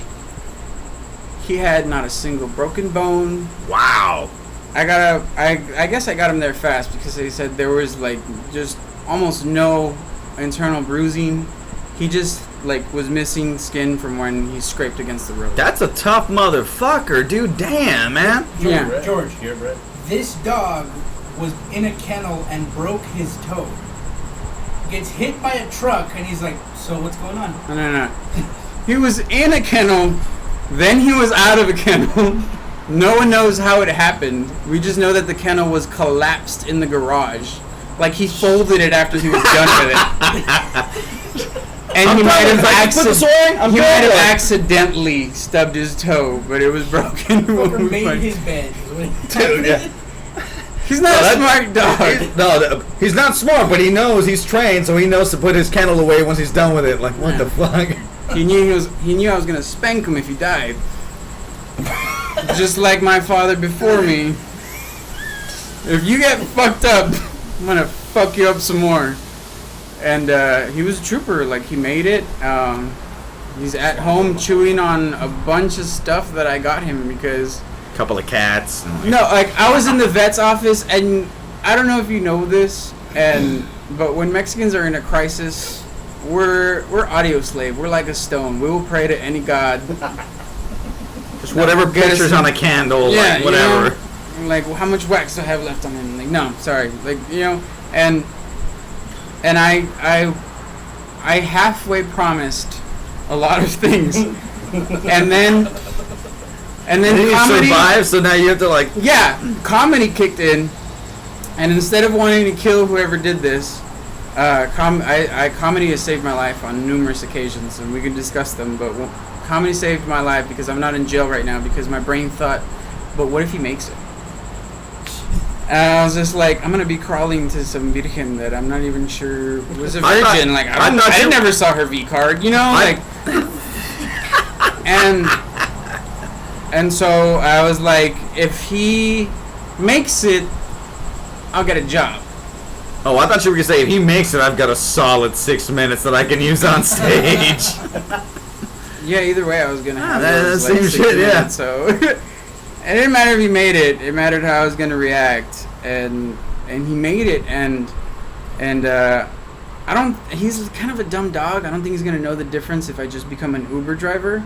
He had not a single broken bone.
Wow.
I guess I got him there fast because they said there was like just almost no internal bruising. He just like was missing skin from when he scraped against the road.
That's a tough motherfucker, dude. Damn, man.
George, this dog was in a kennel and broke his toe. Gets hit by a truck and he's like, so what's going on?
No. He was in a kennel, then he was out of a kennel. No one knows how it happened. We just know that the kennel was collapsed in the garage. Like, he folded it after he was done with it. And he might have accidentally stubbed his toe, but it was broken.
Fucker made his bed.
Dude, yeah.
He's not a smart dog.
He's not smart, but he knows he's trained, so he knows to put his kennel away once he's done with it. Like, what the fuck?
He knew I was gonna spank him if he died. Just like my father before me. If you get fucked up, I'm gonna fuck you up some more. And he was a trooper. Like, he made it. He's at home chewing on a bunch of stuff that I got him because...
Couple of cats.
No, like, I was in the vet's office, and I don't know if you know this, but when Mexicans are in a crisis, we're audio slave. We're like a stone. We will pray to any god.
Just whatever pictures on a candle,
yeah,
like, whatever.
You know, like, well, how much wax do I have left on him? Like, no, sorry. Like, you know, and I I halfway promised a lot of things, and then
you
comedy
survived, so now you have to like.
Yeah, comedy kicked in, and instead of wanting to kill whoever did this, comedy has saved my life on numerous occasions, and we can discuss them. But comedy saved my life because I'm not in jail right now because my brain thought, but what if he makes it? And I was just like, I'm gonna be crawling to some virgin that I'm not even sure was a virgin. I never saw her V card, you know, and so I was like, if he makes it, I'll get a job.
Oh, I thought you were gonna say if he makes it, I've got a solid 6 minutes that I can use on stage.
Yeah, either way, I was gonna have
that same
6
shit. Yeah.
minutes, so it didn't matter if he made it. It mattered how I was gonna react, and he made it, and I don't. He's kind of a dumb dog. I don't think he's gonna know the difference if I just become an Uber driver.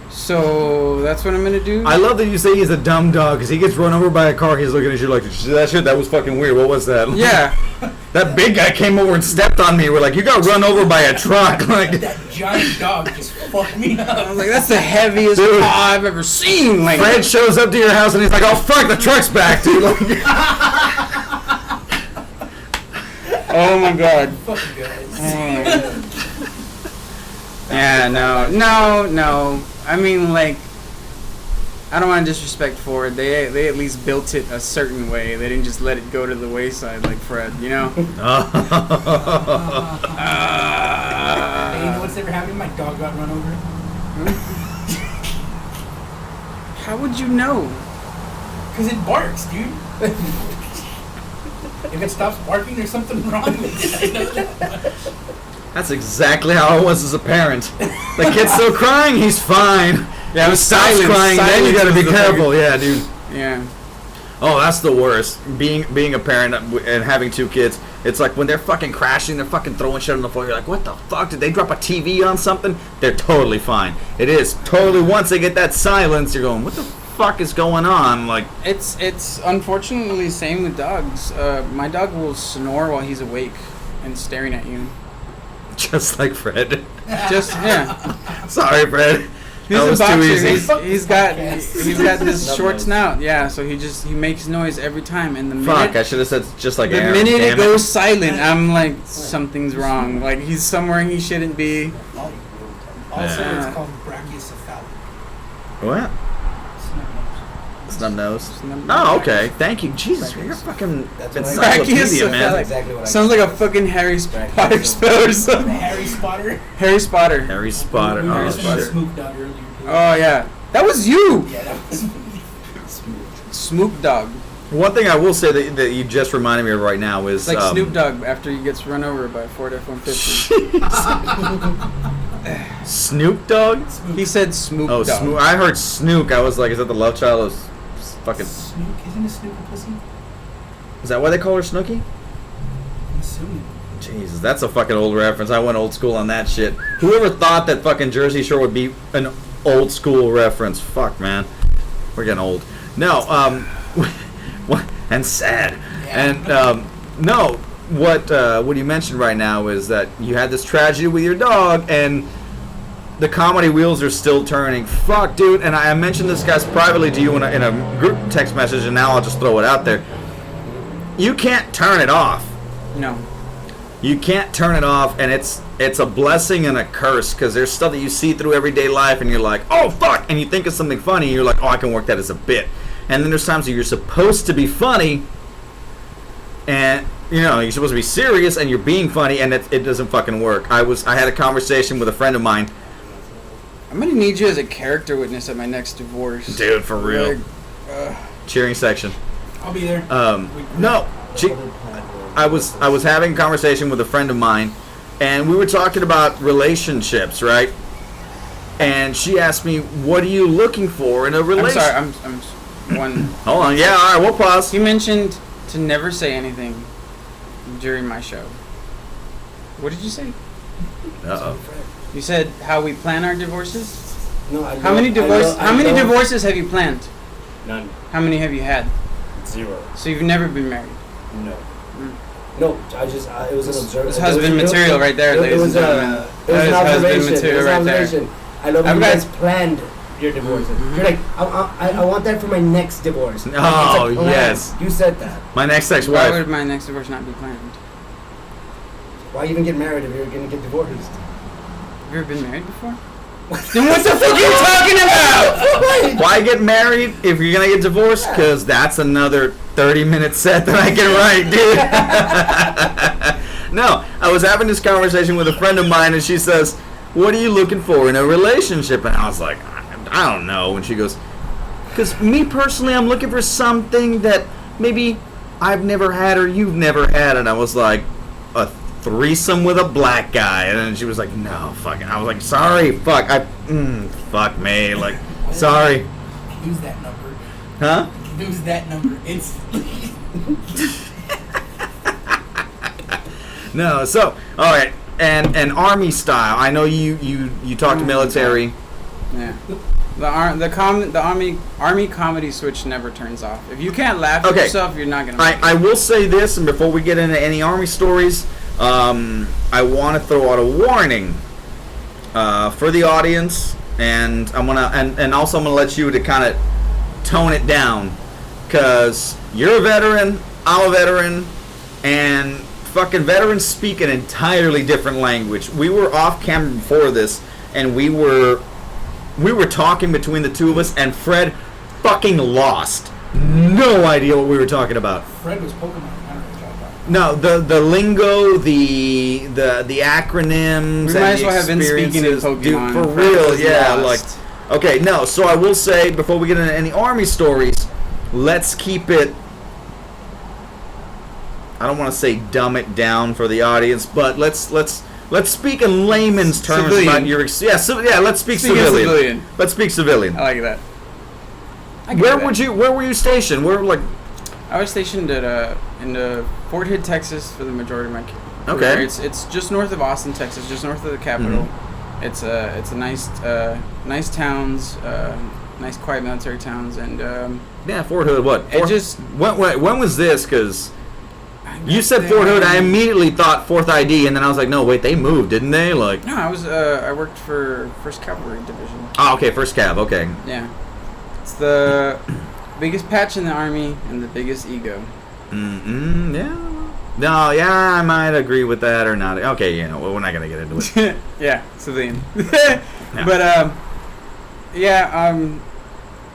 So that's what I'm gonna do.
I love that you say he's a dumb dog because he gets run over by a car. He's looking at you like, that shit. That was fucking weird. What was that?
Yeah.
That big guy came over and stepped on me. We're like, you got run over by a truck. Like
that giant dog just fucked me up.
I was like, that's the heaviest
Dude.
paw I've ever seen. Like,
Fred shows up to your house and he's like, oh fuck, the truck's back, dude. Like,
oh my god.
Fuck you guys.
Yeah, no. I mean, like, I don't want to disrespect Ford. They at least built it a certain way. They didn't just let it go to the wayside like Fred, you know?
Hey, you know what's ever happened? My dog got run over.
How would you know?
Because it barks, dude. If it stops barking, there's something wrong with it. I know that.
That's exactly how I was as a parent. The kid's still crying, he's fine.
Yeah, it was
Stops
silence.
crying, then you gotta be
Silence was the
careful. Yeah, dude.
Yeah.
Oh, that's the worst. Being a parent and having 2 kids, it's like when they're fucking crashing, they're fucking throwing shit on the floor. You're like, what the fuck? Did they drop a TV on something? They're totally fine. It is totally. Once they get that silence, you're going, what the fuck is going on? Like,
It's unfortunately the same with dogs. My dog will snore while he's awake and staring at you.
just like Fred.
Just yeah.
Sorry, Fred.
He's
That
a
was too
boxer.
easy.
He's got this short snout. Yeah, so he makes noise every time. And the
Fuck,
minute
I should have said just like
the
Aaron.
minute
Damn
it goes silent, I'm like, something's wrong. Like he's somewhere he shouldn't be.
Also,
Yeah.
it's called brachiocephaly.
What?
Snub nose.
Snub nose? Oh, okay. Thank you. Jesus, you're fucking
That's what I-
encyclopedia, man.
Brachiocephalic.
Exactly what I
Sounds like a fucking Harry Potter spell or something.
Harry Spotter.
Harry Spotter.
Harry Spotter.
We were
Oh,
just talking about
shit.
Smoop Dog earlier.
Oh yeah, that was you.
Yeah, that was
Snoop Dogg.
One thing I will say that you just reminded me of right now is
It's like Snoop Dogg after he gets run over by a Ford F-150.
Snoop Dogg?
He said Snoop
Oh,
Dogg.
I heard Snook. I was like, is that the love child of fucking?
Snook. Isn't it Snook a pussy?
Is that why they call her Snooki?
I'm assuming.
Jesus, that's a fucking old reference. I went old school on that shit. Whoever thought that fucking Jersey Shore would be an old school reference? Fuck, man. We're getting old. No, and sad.
Yeah.
And no, what you mentioned right now is that you had this tragedy with your dog, and the comedy wheels are still turning. Fuck, dude. And I mentioned this guys privately to you in a group text message, and now I'll just throw it out there. You can't turn it off.
No.
You can't turn it off, and it's a blessing and a curse, because there's stuff that you see through everyday life, and you're like, oh fuck, and you think of something funny, and you're like, oh, I can work that as a bit. And then there's times that you're supposed to be funny, and you're supposed to be serious, and you're being funny, and it doesn't fucking work. I had a conversation with a friend of mine.
I'm gonna need you as a character witness at my next divorce.
Dude, for real.
Like,
Cheering section.
I'll be there.
No, I was having a conversation with a friend of mine, and we were talking about relationships, right? And she asked me, "What are you looking for in a
I'm
relationship?"
sorry. I'm one.
Hold on. Yeah. All right. We'll pause.
He mentioned to never say anything during my show. What did you say?
Uh-oh.
You said how we plan our divorces.
No, I
How many
don't-
divorces have you planned?
None.
How many have you had?
0.
So you've never been married.
No. No, it was an observation.
This husband material right there, ladies and gentlemen.
It was an observation.
Material right there.
I love when you guys planned your divorces. You're like, I want that for my next divorce.
Oh,
like,
yes.
You said that.
My next
Why
ex-wife.
would my next divorce not be planned?
Why even get married if you're going to get divorced?
Have you ever been married before? Then what the fuck are you talking about?
Why get married if you're gonna get divorced? Because that's another 30-minute set that I can write, dude. No, I was having this conversation with a friend of mine, and she says, "What are you looking for in a relationship?" And I was like, I don't know. And she goes, "Because me personally, I'm looking for something that maybe I've never had or you've never had." And I was like, a threesome with a black guy. And then she was like, "No, fuck it." I was like, "Sorry, fuck, fuck me, like, sorry."
Lose that number.
Huh?
Lose that number instantly.
No, so all right, and army style. I know you talked military.
Yeah. The army comedy switch never turns off. If you can't laugh at yourself, you're not gonna.
I will say this, and before we get into any army stories, I want to throw out a warning for the audience, and I'm gonna and also I'm gonna let you to kind of tone it down, because you're a veteran, I'm a veteran, and fucking veterans speak an entirely different language. We were off camera before this, and we were talking between the two of us, and Fred fucking lost. No idea what we were talking about.
Fred was Pokemon. I don't know what you're talking about.
No, the lingo, the acronyms.
We might as well have been speaking in Pokemon.
Dude, for real, yeah.
Lost.
Like, okay, no. So I will say, before we get into any army stories, let's keep it. I don't want to say dumb it down for the audience, but let's speak in layman's terms
Civilian.
about your let's speak civilian. Let's speak civilian.
I like that.
Where were you stationed?
I was stationed at in Fort Hood, Texas, for the majority of my career.
Okay.
It's just north of Austin, Texas, just north of the capital. Mm-hmm. It's a nice towns, nice quiet military towns, and
yeah, Fort Hood. What? When was this? Because you said Fort Hood, I immediately thought 4th ID, and then I was like, no, wait, they moved, didn't they? Like,
no, I worked for 1st Cavalry Division.
Oh, okay, 1st Cav, okay.
Yeah, it's the biggest patch in the Army and the biggest ego.
Yeah. No, yeah, I might agree with that or not. Okay, we're not gonna get into it.
Yeah, civilian.
Yeah.
But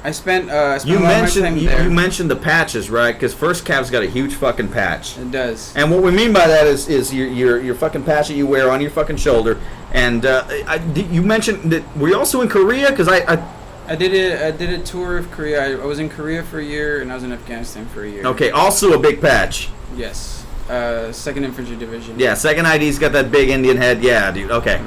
I spent
you
a lot of my time there.
You mentioned the patches, right? Because 1st Cav's got a huge fucking patch.
It does.
And what we mean by that is your fucking patch that you wear on your fucking shoulder. And you mentioned that. Were you also in Korea? Because I
did a tour of Korea. I was in Korea for a year, and I was in Afghanistan for a year.
Okay, also a big patch.
Yes. 2nd Infantry Division.
Yeah, 2nd ID's got that big Indian head. Yeah, dude. Okay.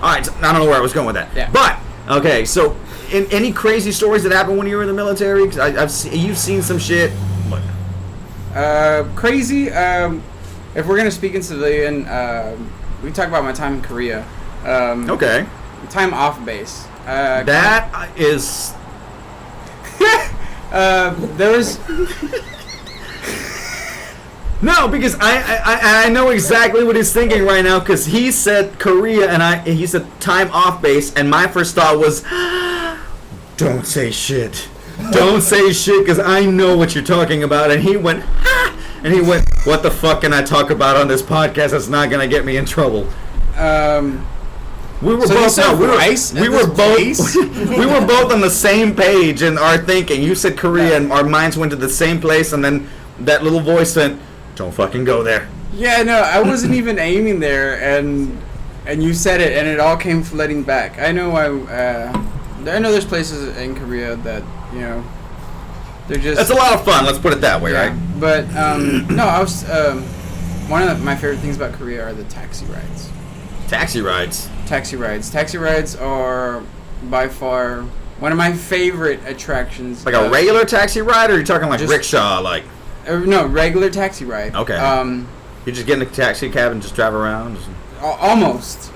All right. So I don't know where I was going with that.
Yeah.
But okay, so any crazy stories that happened when you were in the military? 'Cause you've seen some shit.
Crazy. If we're gonna speak in civilian, we can talk about my time in Korea.
Okay.
Time off base.
That is.
There was.
No, because I know exactly what he's thinking right now, because he said Korea and he said time off base, and my first thought was, don't say shit. Don't say shit, because I know what you're talking about. And he went, and he went, what the fuck can I talk about on this podcast that's not going to get me in trouble? We were both on the same page in our thinking. You said Korea, and our minds went to the same place, and then that little voice went, don't fucking go there.
Yeah, no, I wasn't even aiming there, and you said it, and it all came flooding back. I know I know there's places in Korea that, they're just.
That's a lot of fun. Let's put it that way,
yeah,
right?
But no, I was one of my favorite things about Korea are the taxi rides.
Taxi rides.
Taxi rides are by far one of my favorite attractions.
Like a regular taxi ride, or are you talking like rickshaw, like?
No, regular taxi ride.
Okay. You just get in a taxi cab and just drive around?
Almost.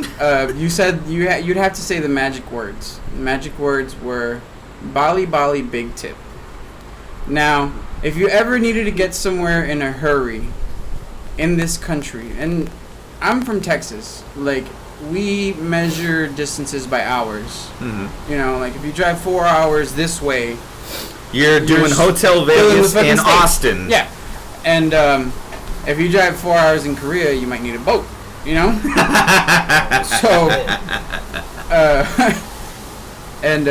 You said you'd have to say the magic words. The magic words were Bali Bali Big Tip. Now, if you ever needed to get somewhere in a hurry, in this country, and I'm from Texas, like, we measure distances by hours.
Mm-hmm.
You know, like, if you drive 4 hours this way,
You're doing
s-
Hotel
filling with
Vegas
fucking
in
steak.
Austin.
Yeah. And if you drive 4 hours in Korea, you might need a boat, you know? So, and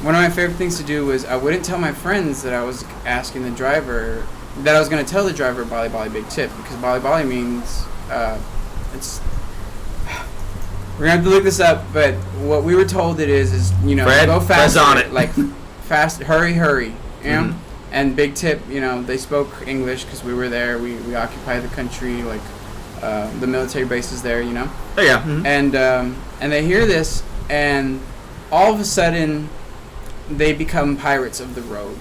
one of my favorite things to do was I wouldn't tell my friends that I was asking the driver, that I was going to tell the driver Bali Bali big tip, because Bali Bali means, it's, we're going to have to look this up, but what we were told it is, you know,
Fred,
go
Fred's
faster,
on it.
like, fast, hurry, you know?
Mhm.
And big tip, you know, they spoke English because we were there, we occupied the country, like, the military bases there, you know?
Oh, yeah. Mhm.
And they hear this, and all of a sudden, they become pirates of the road.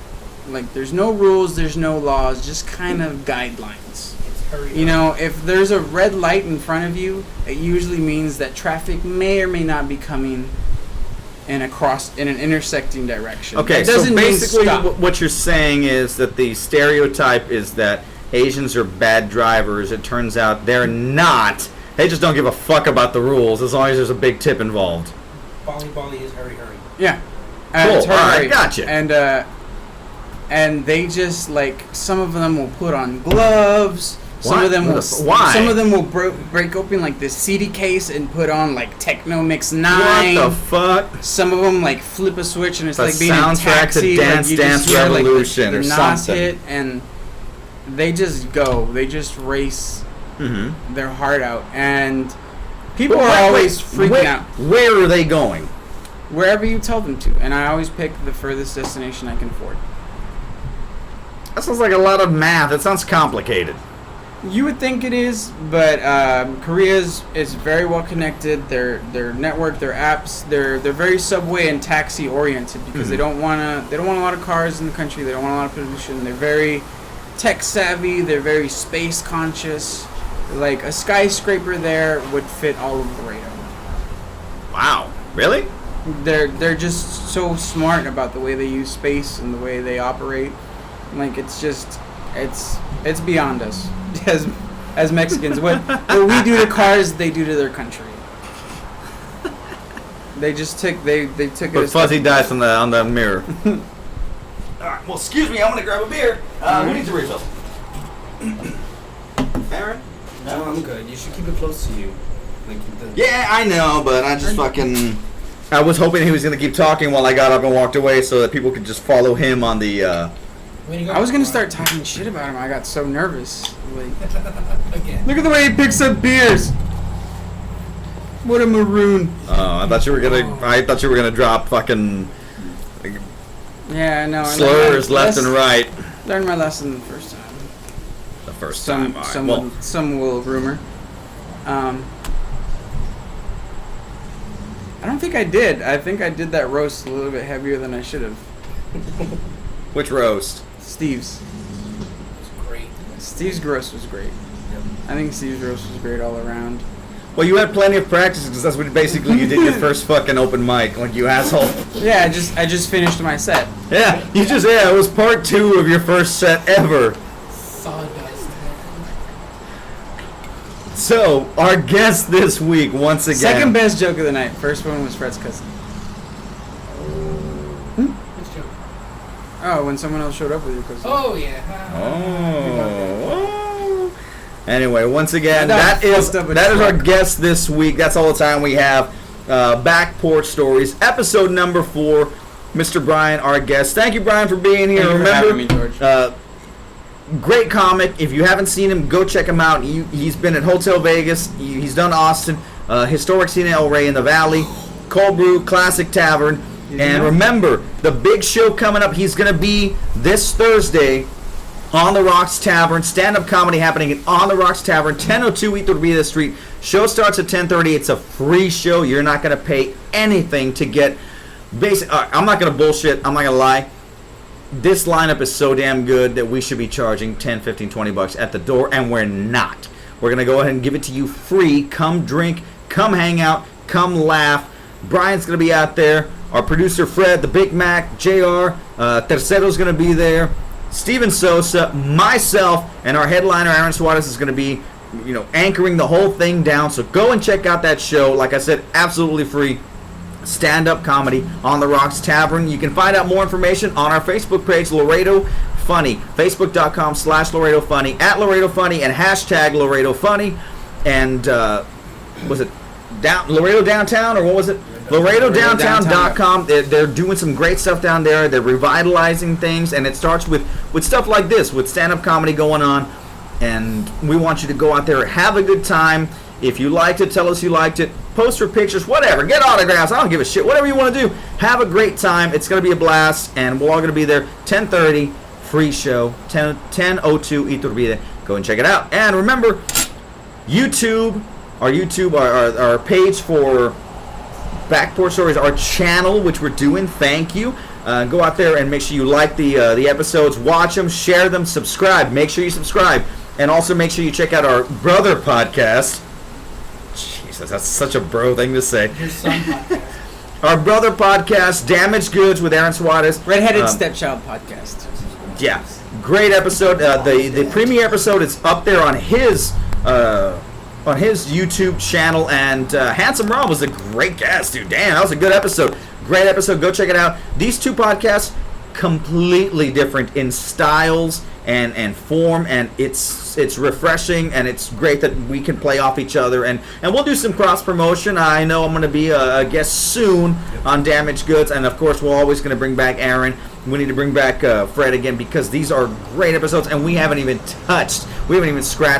Like, there's no rules, there's no laws, just kind of guidelines.
It's hurry
You
up.
know, if there's a red light in front of you, it usually means that traffic may or may not be coming in an intersecting direction.
Okay,
It
so
doesn't mean
basically
stop.
what you're saying is that the stereotype is that Asians are bad drivers. It turns out they're not. They just don't give a fuck about the rules as long as there's a big tip involved.
Bali Bali is hurry.
Yeah.
Cool,
It's hard
alright,
rate.
gotcha.
And they just, like, some of them will put on gloves. Some
What?
of them will.
Why?
Some of them will break open like the CD case and put on like Techno Mix 9.
What the fuck?
Some of them like flip a switch and it's
The
like being in
soundtrack to
Taxi.
Dance
like, you
Dance
just hear, like,
Revolution
the
or
Nas
something.
hit, and they just go. They just race
Mm-hmm.
their heart out, and people are always freaking out
Where are they going?
wherever you tell them to. And I always pick the furthest destination I can afford.
That sounds like a lot of math. It sounds complicated.
You would think it is, but Korea is very well connected. Their network, their apps, they're very subway and taxi oriented because they don't want a lot of cars in the country. They don't want a lot of pollution. They're very tech savvy. They're very space conscious. Like a skyscraper there would fit all of Laredo.
Wow. Really?
They're just so smart about the way they use space and the way they operate. Like it's beyond us as Mexicans. What we do to cars, they do to their country. They just took they took
Put
it.
fuzzy dice on the mirror. All right. Well, excuse me. I'm gonna grab a beer. Who needs a refill? Aaron?
No, I'm good. You should keep it close to you. Like the,
Yeah, I know, but I just fucking. I was hoping he was gonna keep talking while I got up and walked away, so that people could just follow him on the.
Way to go.
I was gonna start talking shit about him. I got so nervous. Like,
again.
look at the way he picks up beers. What a maroon.
I thought you were gonna drop fucking
Yeah, no. I
slurs left and right.
Learned my lesson the first time.
The first time. All right. Well,
Some will rumor. I don't think I did. I think I did that roast a little bit heavier than I should have.
which roast?
Steve's.
It's great.
Steve's roast was great. I think Steve's roast was great all around.
Well, you had plenty of practice because that's what basically you did your first fucking open mic, like you asshole.
Yeah, I just finished my set.
Yeah, it was part 2 of your first set ever.
Sawdust.
So, our guest this week, once again.
Second best joke of the night. First one was Fred's cousin.
Which joke?
Oh, when someone else showed up with your cousin.
Oh yeah.
Oh. Anyway, once again,
That
that is
fucked up as
our
fuck.
guest this week. That's all the time we have. Back Porch Stories, episode number 4. Mr. Brian, our guest. Thank you, Brian, for being here.
Thank you for
Remember,
having me, George.
great comic. If you haven't seen him, go check him out. He's been at Hotel Vegas. He's done Austin, historic scene in El Rey in the Valley, Cold Brew, Classic Tavern. And remember, the big show coming up, he's going to be this Thursday on the Rocks Tavern. Stand-up comedy happening at On the Rocks Tavern, 1002 Iturbide Street. Show starts at 10:30. It's a free show. You're not going to pay anything to get basic. I'm not going to bullshit. I'm not going to lie. This lineup is so damn good that we should be charging 10, 15, 20 bucks at the door, and we're not. We're going to go ahead and give it to you free. Come drink, come hang out, come laugh. Brian's going to be out there. Our producer Fred, the Big Mac, JR, Tercero's going to be there. Steven Sosa, myself, and our headliner Aaron Suarez is going to be anchoring the whole thing down. So go and check out that show. Like I said, absolutely free. Stand-up comedy on the Rocks Tavern. You can find out more information on our Facebook page, Laredo Funny. Facebook.com/Laredo Funny, @Laredo Funny, and hashtag Laredo Funny. And was it Laredo Downtown, or what was it? LaredoDowntown.com. They're doing some great stuff down there. They're revitalizing things, and it starts with stuff like this, with stand-up comedy going on. And we want you to go out there, have a good time. If you liked it, tell us you liked it. Post your pictures, whatever. Get autographs. I don't give a shit. Whatever you want to do. Have a great time. It's going to be a blast, and we're all going to be there. 10:30, free show. 10:02 Iturbide. Go and check it out. And remember, our page for Back Porch Stories, our channel, which we're doing. Thank you. Go out there and make sure you like the episodes, watch them, share them, subscribe. Make sure you subscribe, and also make sure you check out our brother podcast. Jesus, that's such a bro thing to say.
Your son podcast.
Our brother podcast, Damaged Goods with Aaron Suarez.
Redheaded Stepchild podcast.
Yeah, great episode. The premiere episode is up there on his YouTube channel, and Handsome Rob was a great guest, dude. Damn, that was a good episode. Great episode. Go check it out. These two podcasts, completely different in styles and form, and it's refreshing, and it's great that we can play off each other, and we'll do some cross promotion. I know I'm going to be a guest soon on Damaged Goods, and of course we're always going to bring back Aaron. We need to bring back Fred again, because these are great episodes, and we haven't even scratched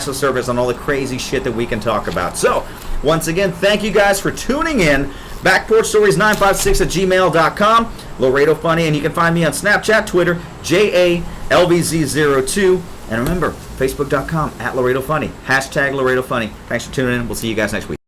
the surface on all the crazy shit that we can talk about. So once again, thank you guys for tuning in. Back Porch Stories 956@gmail.com, Laredo Funny, and you can find me on Snapchat, Twitter, JALVZ02, and remember, Facebook.com @Laredo Funny, hashtag Laredo Funny. Thanks for tuning in. We'll see you guys next week.